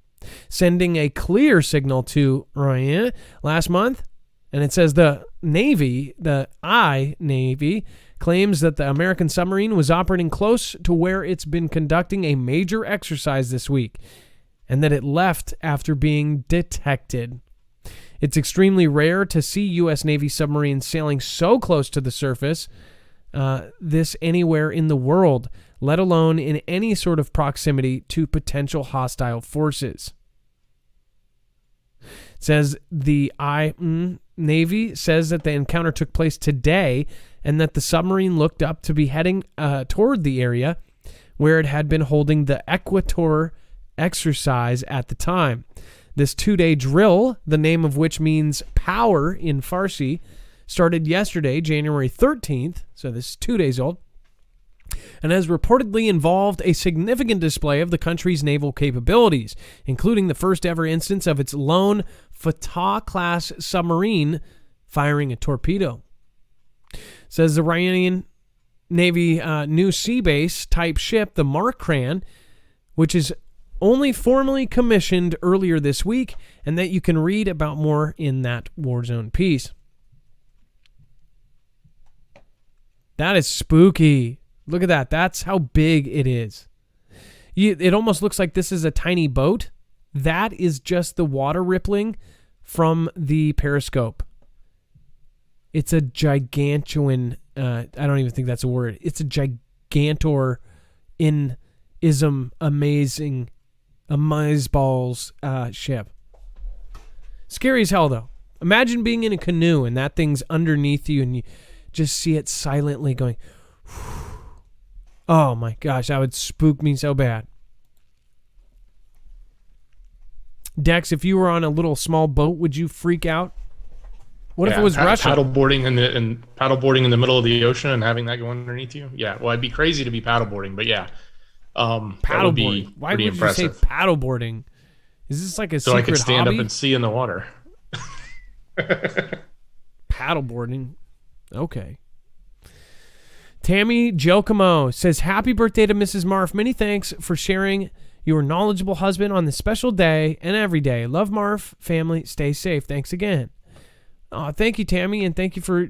sending a clear signal to Iran last month. And it says the Navy, Navy, claims that the American submarine was operating close to where it's been conducting a major exercise this week, and that it left after being detected. It's extremely rare to see U.S. Navy submarines sailing so close to the surface, this anywhere in the world, let alone in any sort of proximity to potential hostile forces. It says the Navy says that the encounter took place today and that the submarine looked up to be heading toward the area where it had been holding the Equator exercise at the time. This 2-day drill, the name of which means power in Farsi, started yesterday, January 13th, so this is 2 days old, and has reportedly involved a significant display of the country's naval capabilities, including the first ever instance of its lone Fatah-class submarine firing a torpedo. Says the Iranian Navy new sea base type ship, the Markran, which is only formally commissioned earlier this week, and that you can read about more in that Warzone piece. That is spooky. Look at that. That's how big it is. It almost looks like this is a tiny boat. That is just the water rippling from the periscope. It's a gigantuan, I don't even think that's a word. It's a gigantor in ism amazing amazeballs ship. Scary as hell, though. Imagine being in a canoe and that thing's underneath you and you just see it silently going, oh my gosh, that would spook me so bad. Dex, if you were on a little small boat, would you freak out? What if it was Russia? Paddleboarding in the middle of the ocean and having that go underneath you? Yeah, well, it'd be crazy to be paddleboarding, but yeah. Paddleboarding. Why would impressive. You say paddleboarding? Is this like a secret hobby? So I could stand up and see in the water. Paddleboarding. Okay. Tammy Giacomo says, happy birthday to Mrs. Marf. Many thanks for sharing your knowledgeable husband on this special day and every day. Love, Marf. Family, stay safe. Thanks again. Oh, thank you, Tammy, and thank you for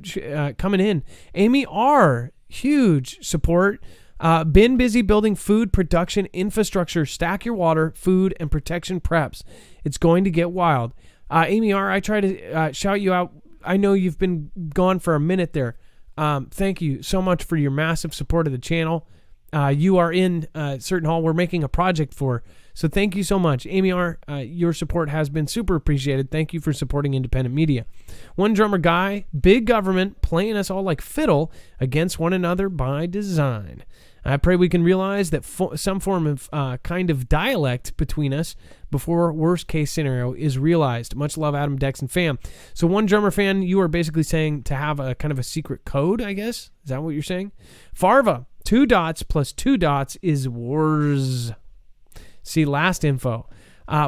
coming in. Amy R., huge support. Been busy building food production infrastructure. Stack your water, food, and protection preps. It's going to get wild. Amy R., I try to shout you out. I know you've been gone for a minute there. Thank you so much for your massive support of the channel. You are in certain hall we're making a project for. So thank you so much. Amy R., your support has been super appreciated. Thank you for supporting independent media. One drummer guy, big government, playing us all like fiddle against one another by design. I pray we can realize that some form of kind of dialect between us before worst case scenario is realized. Much love, Adam, Dex, and fam. So one drummer fan, you are basically saying to have a kind of a secret code, I guess? Is that what you're saying? Farva, 2 dots plus 2 dots is wars. See last info.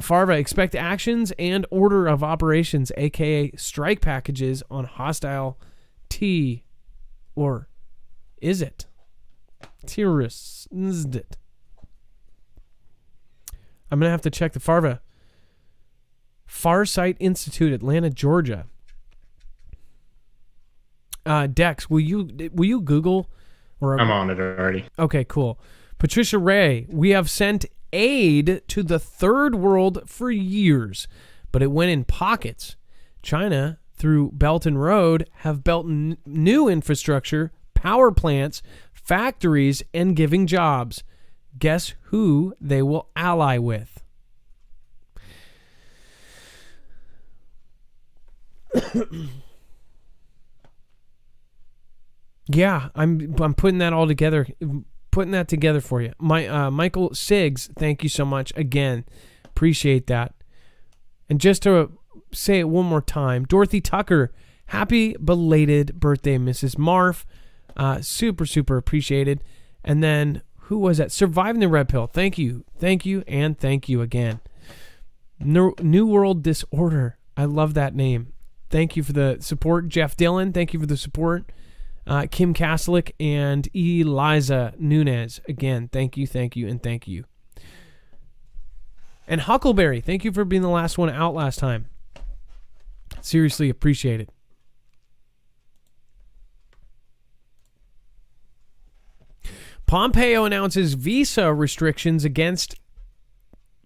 Farva, expect actions and order of operations, a.k.a. strike packages on hostile T. Or is it? Terrorists. Is it? I'm going to have to check the Farva. Farsight Institute, Atlanta, Georgia. Dex, will you Google? I'm on it already. Okay, cool. Patricia Ray, we have sent aid to the third world for years, but it went in pockets. China, through Belt and Road, have built new infrastructure, power plants, factories, and giving jobs. Guess who they will ally with? Yeah, I'm putting that all together. Putting that together for you. Michael Siggs, thank you so much. Again, appreciate that. And just to say it one more time, Dorothy Tucker, happy belated birthday, Mrs. Marf. Super, super appreciated. And then, who was that? Surviving the Red Pill. Thank you, and thank you again. New World Disorder. I love that name. Thank you for the support. Jeff Dillon, thank you for the support. Kim Kaslik and Eliza Nunez. Again, thank you, and thank you. And Huckleberry, thank you for being the last one out last time. Seriously appreciate it. Pompeo announces visa restrictions against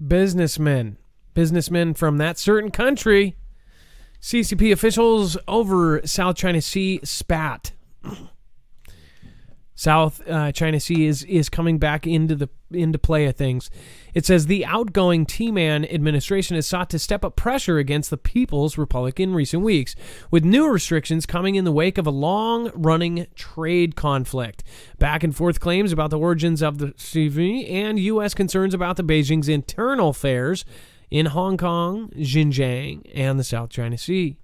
businessmen from that certain country. CCP officials over South China Sea spat. South China Sea is coming back into play of things. It says the outgoing T-Man administration has sought to step up pressure against the People's Republic in recent weeks, with new restrictions coming in the wake of a long-running trade conflict. Back and forth claims about the origins of the CV and U.S. concerns about the Beijing's internal affairs in Hong Kong, Xinjiang, and the South China Sea.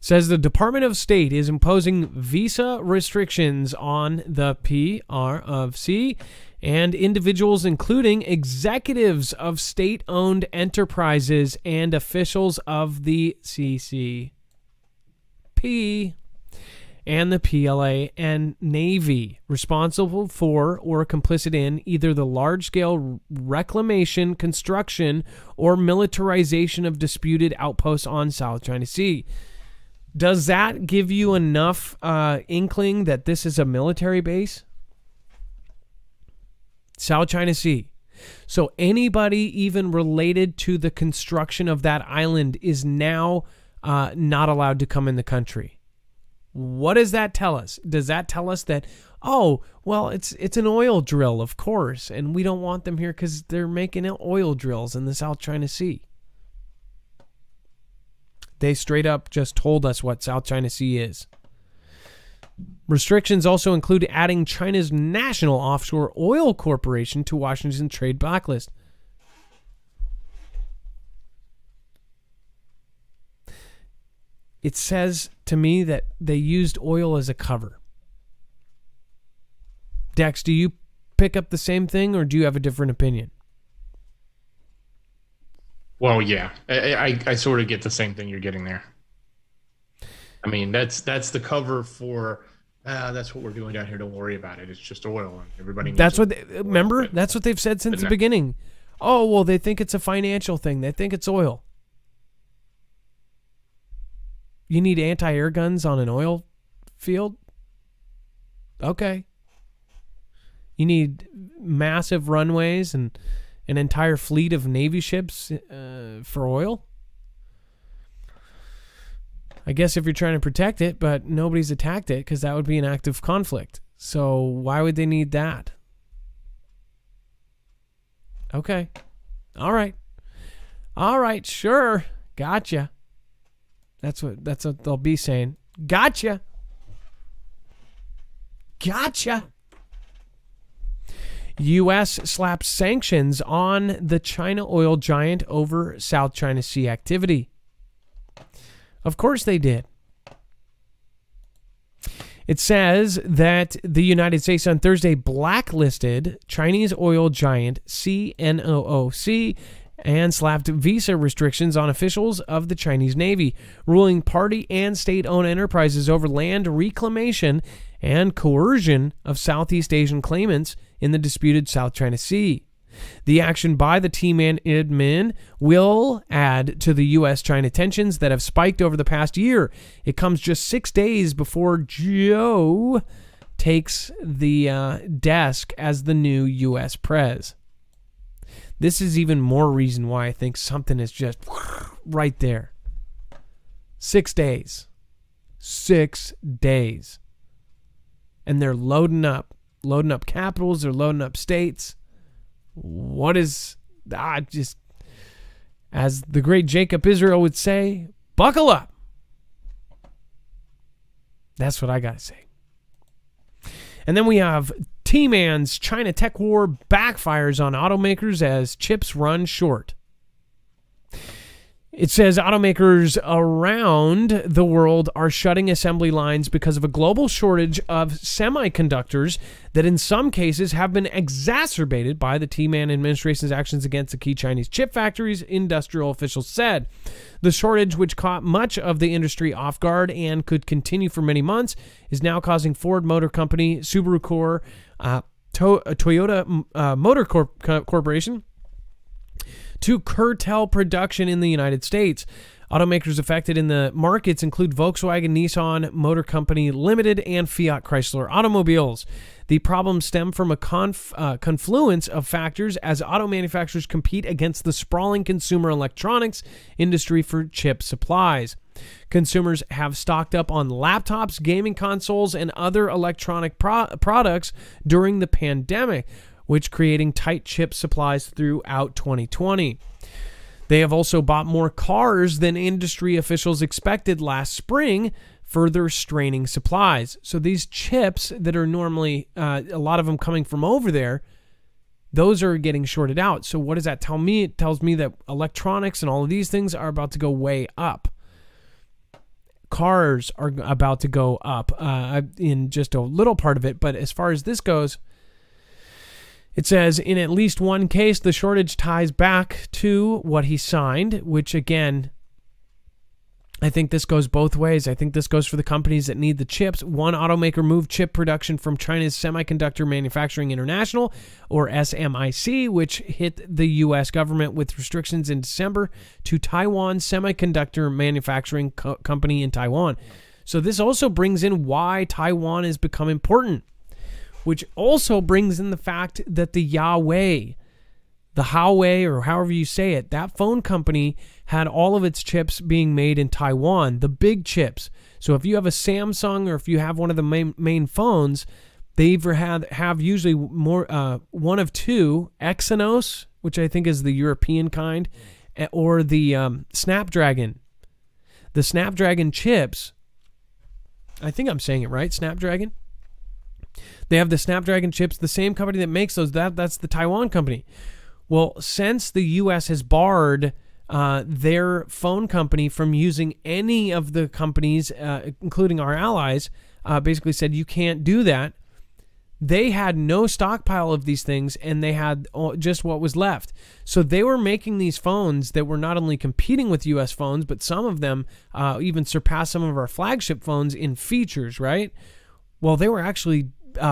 Says the Department of State is imposing visa restrictions on the PRC and individuals, including executives of state-owned enterprises and officials of the CCP and the PLA and Navy, responsible for or complicit in either the large-scale reclamation, construction, or militarization of disputed outposts on South China Sea. Does that give you enough inkling that this is a military base? South China Sea. So anybody even related to the construction of that island is now not allowed to come in the country. What does that tell us? Does that tell us that, oh, well, it's an oil drill, of course, and we don't want them here because they're making oil drills in the South China Sea? They straight up just told us what South China Sea is. Restrictions also include adding China's National Offshore Oil Corporation to Washington's trade blacklist. It says to me that they used oil as a cover. Dex, do you pick up the same thing, or do you have a different opinion? Well, yeah, I sort of get the same thing you're getting there. I mean, that's the cover for that's what we're doing down here. Don't worry about it. It's just oil, and everybody. That's what remember. That's what they've said since the beginning. Oh well, they think it's a financial thing. They think it's oil. You need anti-air guns on an oil field? Okay. You need massive runways and an entire fleet of Navy ships for oil? I guess if you're trying to protect it, but nobody's attacked it because that would be an act of conflict. So why would they need that? Okay. All right. All right, sure. Gotcha. That's what they'll be saying. Gotcha. Gotcha. U.S. slaps sanctions on the China oil giant over South China Sea activity. Of course they did. It says that the United States on Thursday blacklisted Chinese oil giant CNOOC and slapped visa restrictions on officials of the Chinese Navy, ruling party and state-owned enterprises over land reclamation and coercion of Southeast Asian claimants in the disputed South China Sea. The action by the T-Man admin will add to the U.S.-China tensions that have spiked over the past year. It comes just 6 days before Joe takes the desk as the new U.S. Prez. This is even more reason why I think something is just right there. 6 days. 6 days. And they're loading up capitals, they're loading up states. What is, just, as the great Jacob Israel would say, buckle up. That's what I got to say. And then we have T-Man's China tech war backfires on automakers as chips run short. It says automakers around the world are shutting assembly lines because of a global shortage of semiconductors that in some cases have been exacerbated by the T-Man administration's actions against the key Chinese chip factories, industrial officials said. The shortage, which caught much of the industry off guard and could continue for many months, is now causing Ford Motor Company, Subaru Corp, Toyota Motor Corporation, to curtail production in the United States. Automakers affected in the markets include Volkswagen, Nissan Motor Company Limited, and Fiat Chrysler Automobiles. The problems stem from a confluence of factors as auto manufacturers compete against the sprawling consumer electronics industry for chip supplies. Consumers have stocked up on laptops, gaming consoles, and other electronic products during the pandemic, which creating tight chip supplies throughout 2020. They have also bought more cars than industry officials expected last spring, further straining supplies. So these chips that are normally, a lot of them coming from over there, those are getting shorted out. So what does that tell me? It tells me that electronics and all of these things are about to go way up. Cars are about to go up in just a little part of it. But as far as this goes, it says, in at least one case, the shortage ties back to what he signed, which again, I think this goes both ways. I think this goes for the companies that need the chips. One automaker moved chip production from China's Semiconductor Manufacturing International, or SMIC, which hit the U.S. government with restrictions in December, to Taiwan Semiconductor Manufacturing Company in Taiwan. So this also brings in why Taiwan has become important, which also brings in the fact that the Huawei, or however you say it, that phone company had all of its chips being made in Taiwan, the big chips. So if you have a Samsung or if you have one of the main phones, they either have usually more one of two, Exynos, which I think is the European kind, or the Snapdragon. The Snapdragon chips, I think I'm saying it right, Snapdragon. They have the Snapdragon chips, the same company that makes those, that's the Taiwan company. Well, since the U.S. has barred their phone company from using any of the companies, including our allies, basically said you can't do that, they had no stockpile of these things, and they had just what was left. So they were making these phones that were not only competing with U.S. phones, but some of them even surpassed some of our flagship phones in features, right? Well, they were actually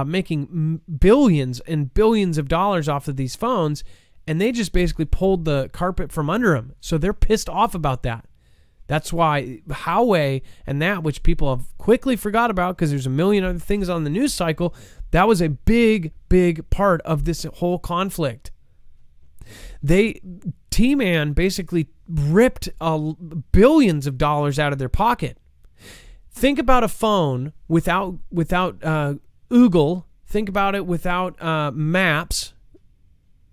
making billions and billions of dollars off of these phones, and they just basically pulled the carpet from under them. So they're pissed off about that. That's why Huawei and that, which people have quickly forgot about because there's a million other things on the news cycle, that was a big, big part of this whole conflict. T-Man basically ripped billions of dollars out of their pocket. Think about a phone without Google. Think about it without Maps.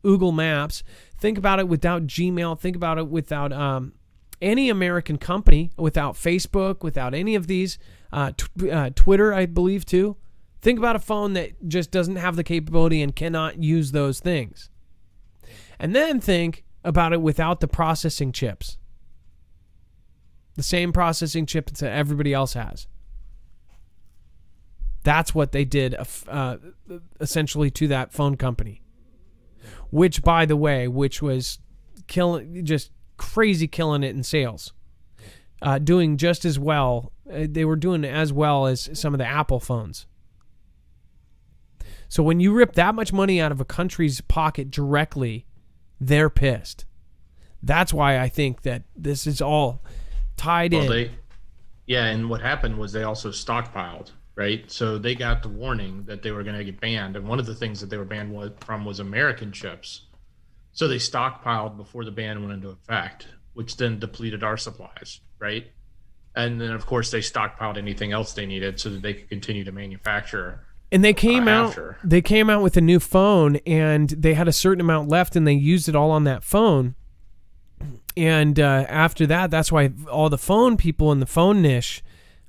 Google Maps. Think about it without Gmail. Think about it without any American company, without Facebook, without any of these, Twitter, I believe, too. Think about a phone that just doesn't have the capability and cannot use those things. And then think about it without the processing chips. The same processing chips that everybody else has. That's what they did essentially to that phone company. Which, by the way, was just crazy killing it in sales. Doing just as well. They were doing as well as some of the Apple phones. So when you rip that much money out of a country's pocket directly, they're pissed. That's why I think that this is all tied in. And what happened was they also stockpiled, right? So they got the warning that they were going to get banned. And one of the things that they were banned from was American chips. So they stockpiled before the ban went into effect, which then depleted our supplies, right? And then, of course, they stockpiled anything else they needed so that they could continue to manufacture. And they came out with a new phone, and they had a certain amount left, and they used it all on that phone. And after that, that's why all the phone people in the phone niche,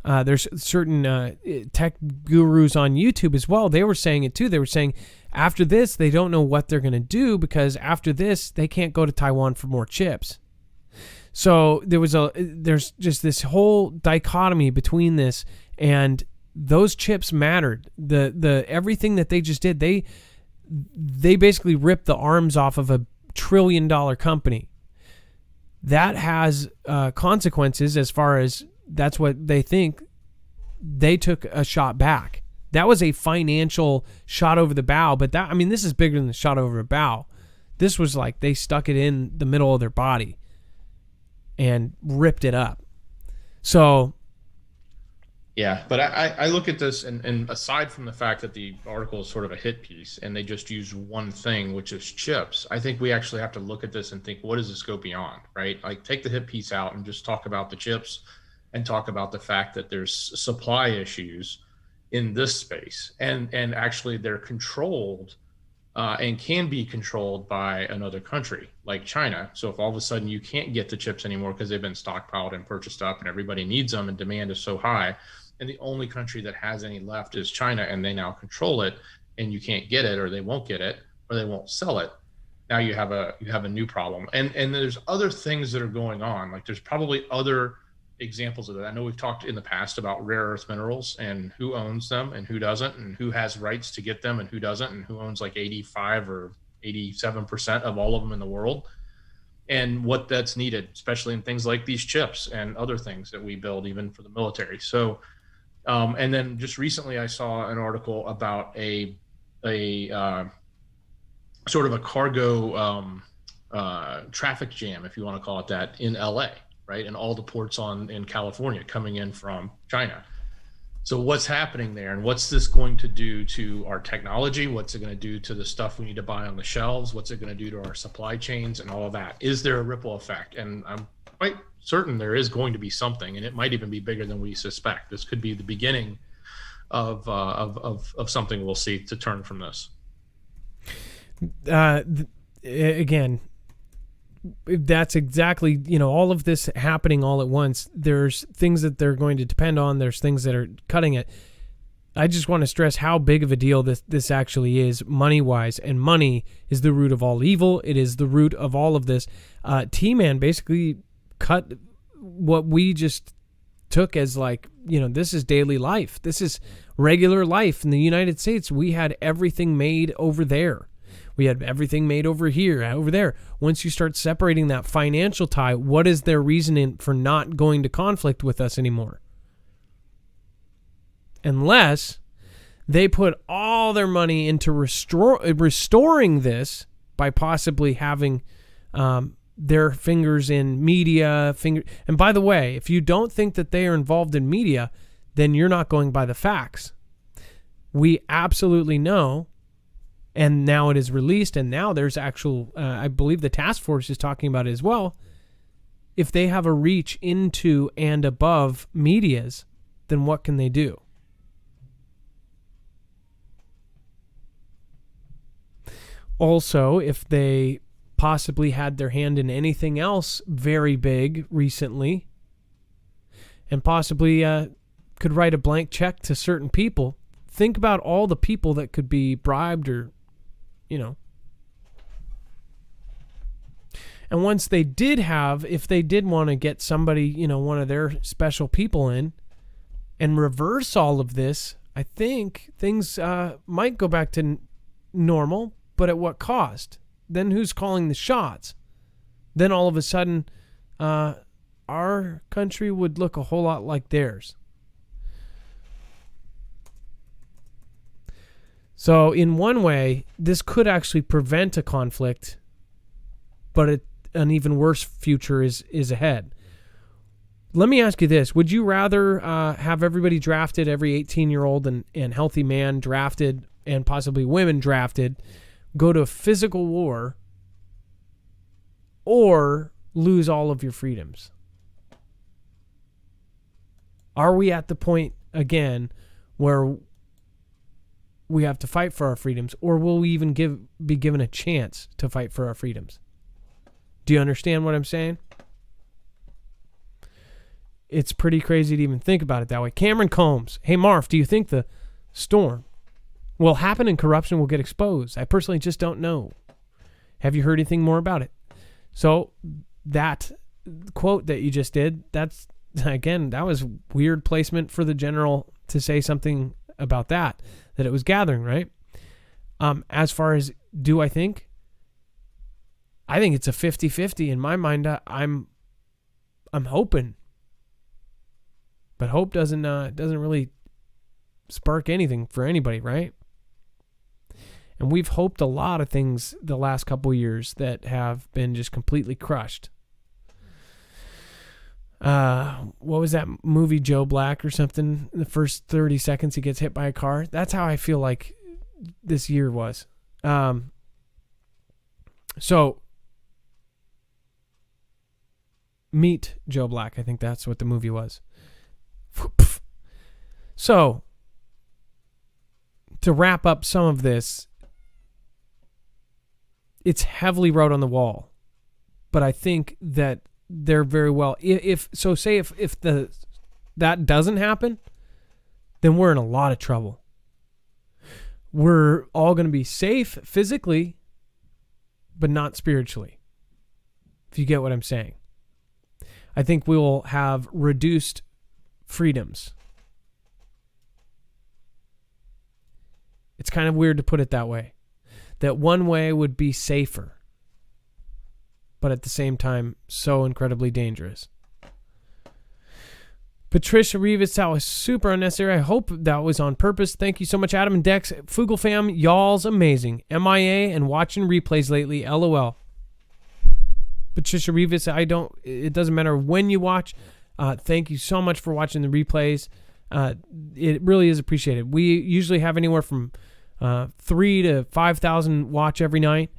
there's certain tech gurus on YouTube as well. They were saying it too. They were saying after this, they don't know what they're going to do because after this, they can't go to Taiwan for more chips. So there's just this whole dichotomy between this, and those chips mattered. The everything that they just did, they basically ripped the arms off of a $1 trillion company. That has consequences as far as that's what they think. They took a shot back. That was a financial shot over the bow, but this is bigger than the shot over the bow. This was like they stuck it in the middle of their body and ripped it up. So yeah, but I look at this, and aside from the fact that the article is sort of a hit piece and they just use one thing, which is chips, I think we actually have to look at this and think, what does this go beyond, right? Like, take the hit piece out and just talk about the chips and talk about the fact that there's supply issues in this space, and actually they're controlled and can be controlled by another country like China. So if all of a sudden you can't get the chips anymore because they've been stockpiled and purchased up and everybody needs them and demand is so high, and the only country that has any left is China, and they now control it, and you can't get it, or they won't get it, or they won't sell it, now you have a new problem. And there's other things that are going on. Like there's probably other examples of that. I know we've talked in the past about rare earth minerals and who owns them and who doesn't, and who has rights to get them and who doesn't, and who owns like 85 or 87% of all of them in the world, and what that's needed, especially in things like these chips and other things that we build even for the military. So and then just recently I saw an article about a sort of a cargo traffic jam, if you want to call it that, in LA, right? And all the ports in California coming in from China. So what's happening there, and what's this going to do to our technology? What's it going to do to the stuff we need to buy on the shelves? What's it going to do to our supply chains and all of that? Is there a ripple effect? And I'm quite certain there is going to be something, and it might even be bigger than we suspect. This could be the beginning of something we'll see to turn from this. Again, that's exactly, all of this happening all at once. There's things that they're going to depend on. There's things that are cutting it. I just want to stress how big of a deal this actually is money-wise, and money is the root of all evil. It is the root of all of this. T-Man basically cut what we just took as like, this is daily life. This is regular life in the United States. We had everything made over there. We had everything made over here, over there. Once you start separating that financial tie, what is their reasoning for not going to conflict with us anymore? Unless they put all their money into restoring this by possibly having their fingers in media. And by the way, if you don't think that they are involved in media, then you're not going by the facts. We absolutely know. And now it is released, and now there's actual, I believe the task force is talking about it as well. If they have a reach into and above medias, then what can they do? Also, if they possibly had their hand in anything else very big recently, and possibly could write a blank check to certain people, think about all the people that could be bribed or and once they did if they did want to get somebody, one of their special people in and reverse all of this, I think things might go back to normal, but at what cost? Then who's calling the shots? Then all of a sudden, our country would look a whole lot like theirs. So in one way, this could actually prevent a conflict, but an even worse future is ahead. Let me ask you this. Would you rather have everybody drafted, every 18-year-old and healthy man drafted, and possibly women drafted, go to a physical war, or lose all of your freedoms? Are we at the point, again, where we have to fight for our freedoms, or will we even be given a chance to fight for our freedoms? Do you understand what I'm saying? It's pretty crazy to even think about it that way. Cameron Combs. Hey, Marf, do you think the storm will happen and corruption will get exposed? I personally just don't know. Have you heard anything more about it? So that quote that you just did, that was weird placement for the general to say something about that it was gathering, right? As far as do I think it's a 50-50 in my mind. I'm hoping, but hope doesn't really spark anything for anybody, right? And we've hoped a lot of things the last couple of years that have been just completely crushed. What was that movie, Joe Black or something? In the first 30 seconds he gets hit by a car. That's how I feel like this year was. So Meet Joe Black, I think that's what the movie was. So, to wrap up some of this, it's heavily wrote on the wall, but I think that they're very well. If that doesn't happen, then we're in a lot of trouble. We're all going to be safe physically, but not spiritually. If you get what I'm saying. I think we will have reduced freedoms. It's kind of weird to put it that way. That one way would be safer, but at the same time, so incredibly dangerous. Patricia Rivas, that was super unnecessary. I hope that was on purpose. Thank you so much, Adam and Dex. Foogle fam, y'all's amazing. MIA and watching replays lately. LOL. Patricia Rivas, it doesn't matter when you watch. Thank you so much for watching the replays. It really is appreciated. We usually have anywhere from 3,000 to 5,000 watch every night.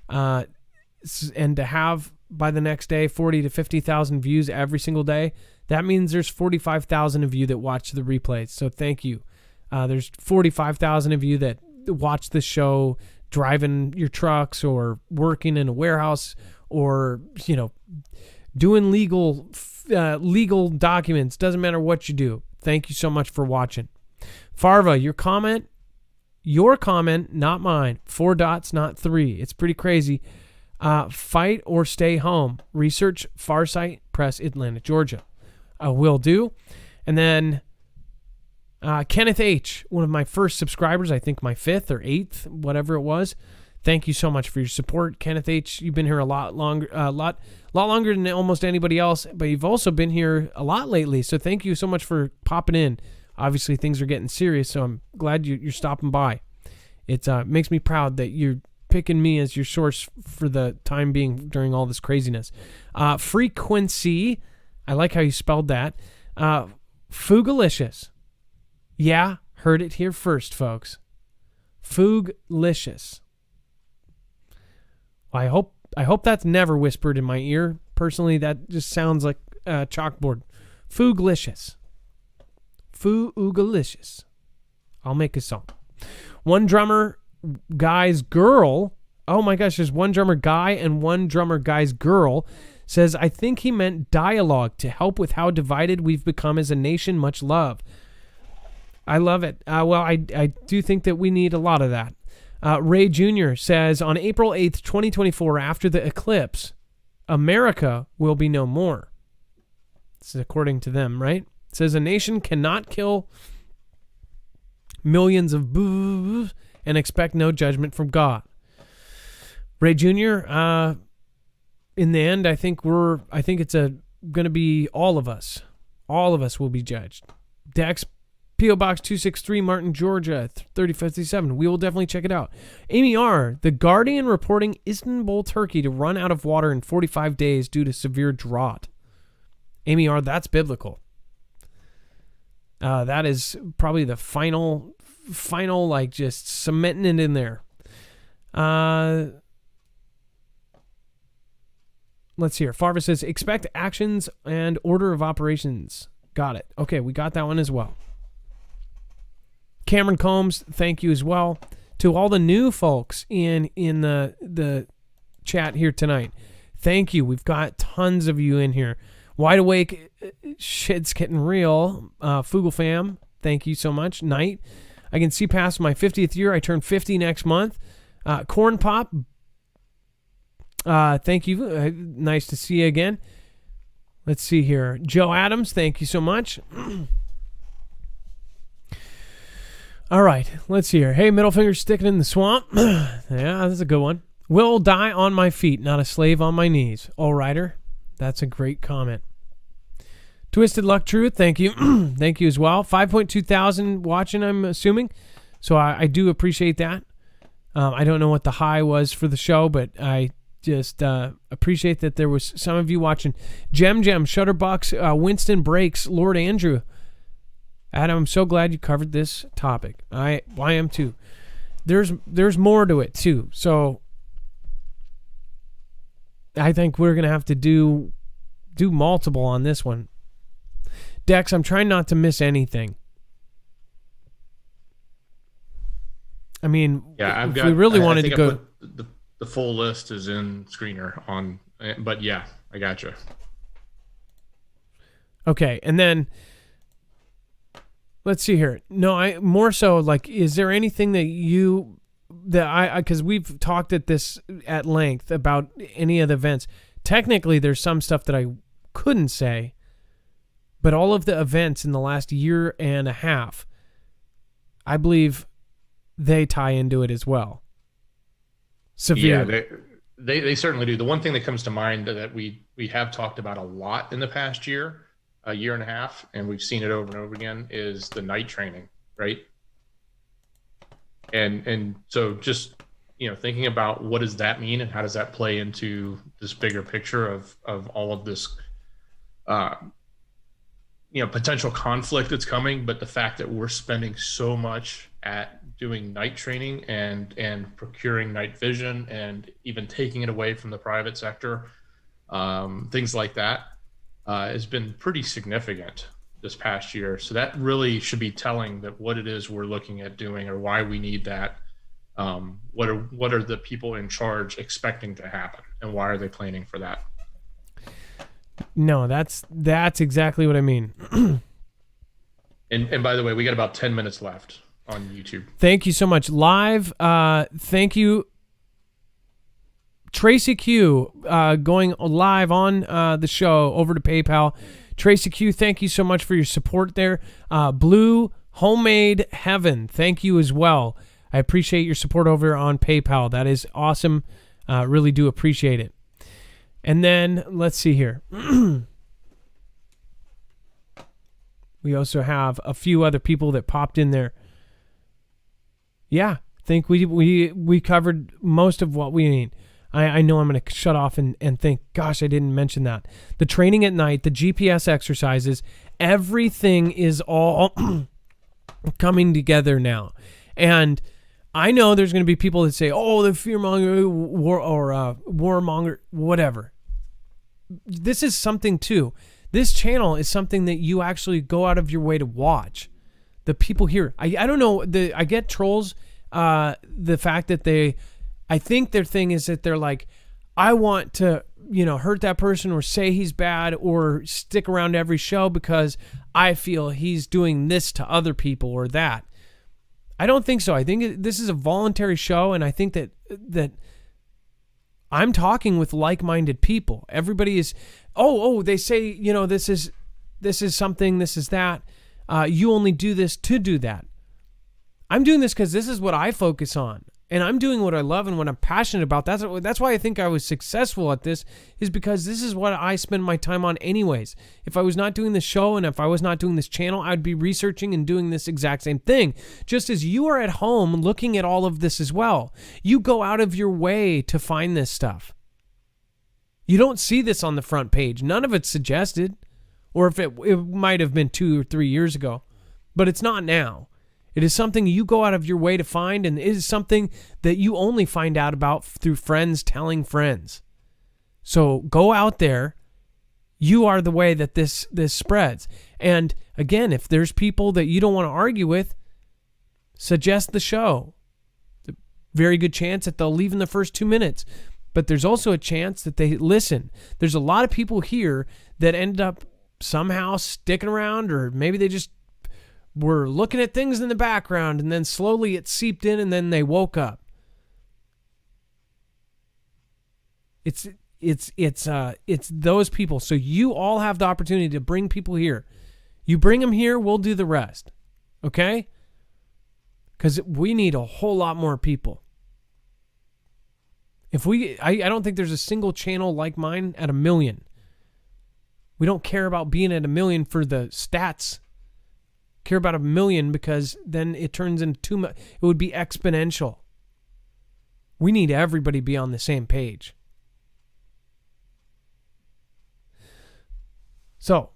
And to have by the next day 40,000 to 50,000 views every single day, that means there's 45,000 of you that watch the replays. So thank you. There's 45,000 of you that watch this show driving your trucks or working in a warehouse or, doing legal documents. Doesn't matter what you do. Thank you so much for watching. Farva, your comment, not mine. 4 dots, not 3. It's pretty crazy. Fight or stay home. Research Farsight Press, Atlanta, Georgia. Will do. And then Kenneth H., one of my first subscribers, I think my 5th or 8th, whatever it was. Thank you so much for your support, Kenneth H. You've been here a lot longer than almost anybody else, but you've also been here a lot lately. So thank you so much for popping in. Obviously, things are getting serious, so I'm glad you're stopping by. It makes me proud that you're picking me as your source for the time being during all this craziness. Frequency, I like how you spelled that. Foogalicious. Yeah, heard it here first, folks. Foogalicious. I hope that's never whispered in my ear. Personally, that just sounds like a chalkboard. Foogalicious. Foogalicious. I'll make a song. One drummer guy's girl. Oh my gosh, there's one drummer guy and one drummer guy's girl. Says, I think he meant dialogue to help with how divided we've become as a nation. Much love. I love it. I do think that we need a lot of that. Ray Jr. says, on April 8th, 2024, after the eclipse, America will be no more. This is according to them, right? It says, a nation cannot kill millions of boos and expect no judgment from God. Ray Jr., in the end, I think it's going to be all of us. All of us will be judged. Dex, P.O. Box 263, Martin, Georgia, 3057. We will definitely check it out. Amy R., The Guardian reporting Istanbul, Turkey to run out of water in 45 days due to severe drought. Amy R., that's biblical. That is probably the final, like, just cementing it in there. Let's hear. Farva says, expect actions and order of operations. Got it. Okay, we got that one as well. Cameron Combs, thank you as well. To all the new folks in the chat here tonight, thank you. We've got tons of you in here. Wide Awake, shit's getting real. Foogle fam, thank you so much. Night, I can see past my 50th year. I turn 50 next month. Corn Pop, thank you. Nice to see you again. Let's see here. Joe Adams, thank you so much. All right, let's hear. Hey, middle finger sticking in the swamp. Yeah, that's a good one. Will die on my feet, not a slave on my knees. All righter. That's a great comment. Twisted Luck Truth, thank you. Thank you as well. 5.2 thousand watching, I'm assuming. So I do appreciate that. I don't know what the high was for the show, but I just appreciate that there was some of you watching. Gem, Shutterbucks, Winston Breaks, Lord Andrew. Adam, I'm so glad you covered this topic. I am too. There's more to it too. So I think we're gonna have to do multiple on this one. Dex, I'm trying not to miss anything. I mean, yeah, if we really wanted to go... The full list is in Screener on, but yeah, I gotcha. Okay, and then let's see here. No, I more so like, is there anything because we've talked at length about any of the events. Technically, there's some stuff that I couldn't say, but all of the events in the last year and a half, I believe they tie into it as well. Severely. Yeah, they certainly do. The one thing that comes to mind that we have talked about a lot in the past year, a year and a half, and we've seen it over and over again, is the night training, right? And so just, thinking about what does that mean and how does that play into this bigger picture of all of this, potential conflict that's coming, but the fact that we're spending so much at doing night training and procuring night vision and even taking it away from the private sector, things like that, has been pretty significant this past year. So that really should be telling that what it is we're looking at doing or why we need that. What are the people in charge expecting to happen, and why are they planning for that? No, that's exactly what I mean. And by the way, we got about 10 minutes left on YouTube. Thank you so much. Live, thank you. Tracy Q going live on the show over to PayPal. Tracy Q, thank you so much for your support there. Blue Homemade Heaven, thank you as well. I appreciate your support over on PayPal. That is awesome. Really do appreciate it. And then let's see here. We also have a few other people that popped in there. Yeah, I think we covered most of what we need. I know I'm going to shut off and think, gosh, I didn't mention that. The training at night, the GPS exercises, everything is all coming together now. And I know there's going to be people that say, oh, the fearmonger, warmonger, whatever. This is something too. This channel is something that you actually go out of your way to watch. The people here, I don't know, I get trolls, the fact that I think their thing is that they're like, I want to, hurt that person or say he's bad or stick around every show because I feel he's doing this to other people or that. I don't think so. I think this is a voluntary show, and I think that I'm talking with like-minded people. Everybody is, they say, this is something, this is that. You only do this to do that. I'm doing this because this is what I focus on. And I'm doing what I love and what I'm passionate about. That's why I think I was successful at this, is because this is what I spend my time on anyways. If I was not doing this show and if I was not doing this channel, I'd be researching and doing this exact same thing. Just as you are at home looking at all of this as well. You go out of your way to find this stuff. You don't see this on the front page. None of it's suggested. Or if it might have been 2 or 3 years ago. But it's not now. It is something you go out of your way to find, and it is something that you only find out about through friends telling friends. So go out there. You are the way that this spreads. And again, if there's people that you don't want to argue with, suggest the show. There's a very good chance that they'll leave in the first 2 minutes. But there's also a chance that they listen. There's a lot of people here that end up somehow sticking around, or maybe they just were looking at things in the background and then slowly it seeped in and then they woke up. It's those people. So you all have the opportunity to bring people here. You bring them here, we'll do the rest. Okay? Because we need a whole lot more people. I don't think there's a single channel like mine at 1 million. We don't care about being at 1 million for the stats. Care about 1 million because then it turns into too much. It would be exponential. We need everybody to be on the same page. So,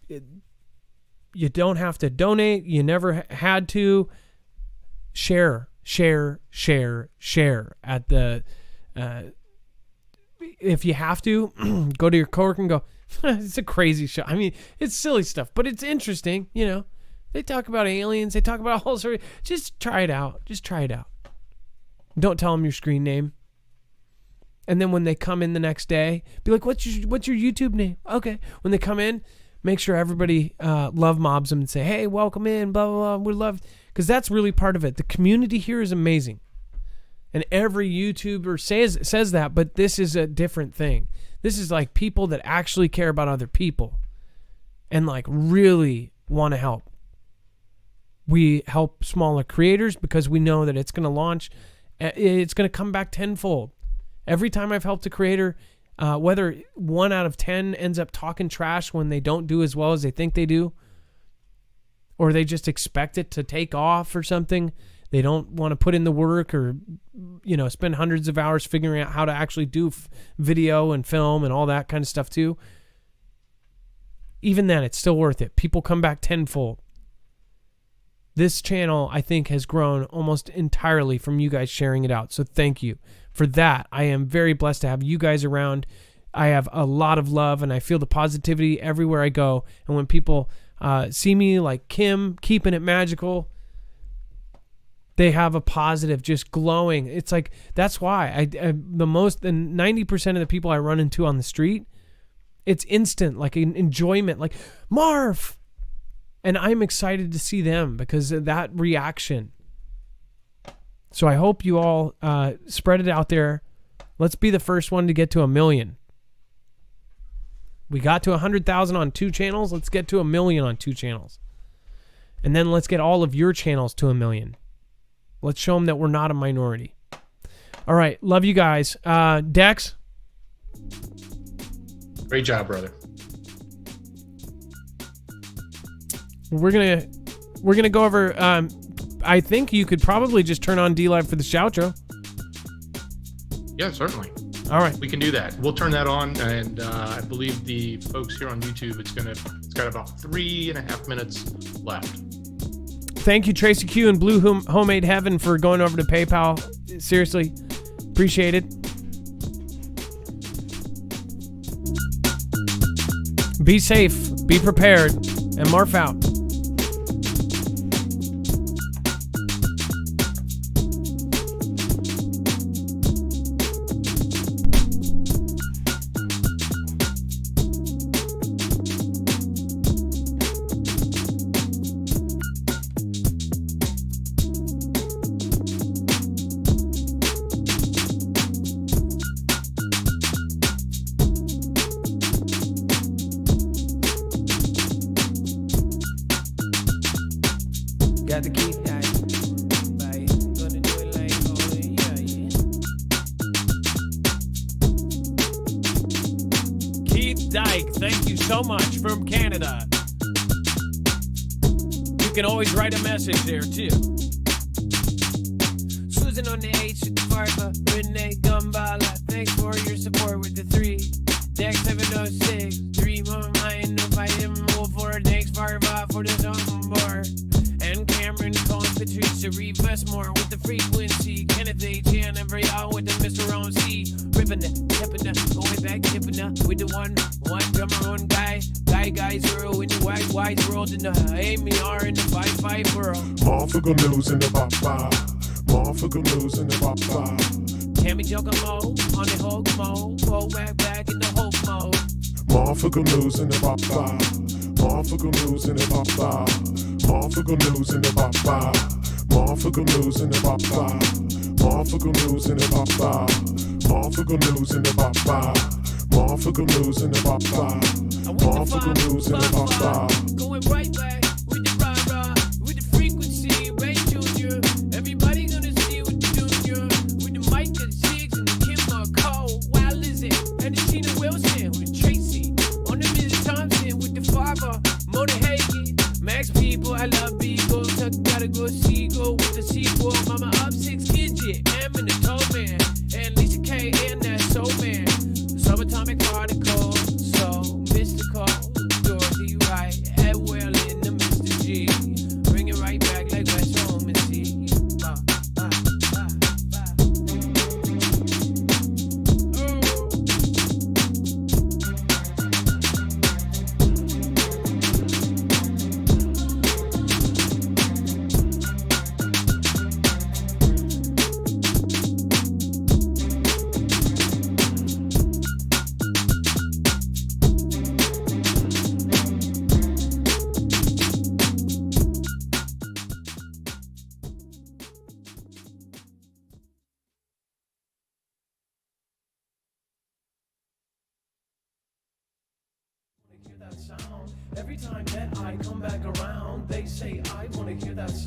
you don't have to donate. You never had to. Share at the... if you have to, go to your coworker and go, It's a crazy show. I mean, it's silly stuff, but it's interesting. You know, they talk about aliens. They talk about all sorts. Just try it out. Just try it out. Don't tell them your screen name. And then when they come in the next day, be like, what's your YouTube name? Okay. When they come in, make sure everybody love mobs them and say, hey, welcome in, blah, blah, blah. We love, because that's really part of it. The community here is amazing. And every YouTuber says that, but this is a different thing. This is like people that actually care about other people and like really want to help. We help smaller creators because we know that it's going to launch. It's going to come back tenfold. Every time I've helped a creator, whether 1 out of 10 ends up talking trash when they don't do as well as they think they do, or they just expect it to take off or something, they don't want to put in the work or, you know, spend hundreds of hours figuring out how to actually do video and film and all that kind of stuff too. Even then, it's still worth it. People come back tenfold. This channel, I think, has grown almost entirely from you guys sharing it out. So thank you for that. I am very blessed to have you guys around. I have a lot of love, and I feel the positivity everywhere I go. And when people see me, like Kim, keeping it magical, they have a positive, just glowing. It's like, that's why the 90% of the people I run into on the street, it's instant, like an enjoyment, like Marf. And I'm excited to see them because of that reaction. So I hope you all spread it out there. Let's be the first one to get to 1 million. We got to 100,000 on 2 channels. Let's get to 1 million on 2 channels. And then let's get all of your channels to 1 million. Let's show them that we're not a minority. All right. Love you guys. Dex? Great job, brother. We're gonna go over. I think you could probably just turn on DLive for the outro. Yeah, certainly. All right, we can do that. We'll turn that on, and I believe the folks here on YouTube, it's got about 3.5 minutes left. Thank you, Tracy Q and Blue Homemade Heaven, for going over to PayPal. Seriously, appreciate it. Be safe, be prepared, and Marf out. Got the key, bye. Gonna do it like, oh yeah. Keith Dyke, thank you so much from Canada. You can always write a message there too. Susan on the H with the Farva, Renee Gumbala, thanks for your support with the 3. Dex 706, 3 more mine, no fight him, roll for thanks Farva for the soundboard. And Cameron calling Patricia Reed Westmore with the frequency. Kenneth H. and every hour with the Mr. On C. Ripping the, tipping the, going back, tipping the, with the one drummer on guy. Guy, zero in the wide world, in the Amy R in the 5 world. Marfoogle News in the pop. Marfoogle News in the pop. Tammy Giacomo on the Hulk mode. Pull back in the Hulk mode. Marfoogle News in the pop. Marfoogle News in the pop. Marfoogle News in the pop. Marfoogle News in the pop. Marfoogle News in the pop. Marfoogle News in the pop. Marfoogle News in the pop. Marfoogle News in the pop. Going right back with the rah-rah, with the frequency, Ray Jr. Everybody gonna see with the Junior, with the Mike and Ziggs and the Kim Cole, Wild Lizard, and the Tina Wilson, with Tracy, on the Miss Thompson, with the Farva, Mona Hagen, Max People, I love Beagle, Tuck gotta go Seagull, with the sequel, Mama up 6 kids, yeah, M and the Toe Man, and Lisa K and that Soul Man, Subatomic Particle, so mystical, Dorothy Wright, Ed Well in the Mr. G, bring it right back like West Home and see. that sound. Every time that I come back around, they say I wanna hear that sound.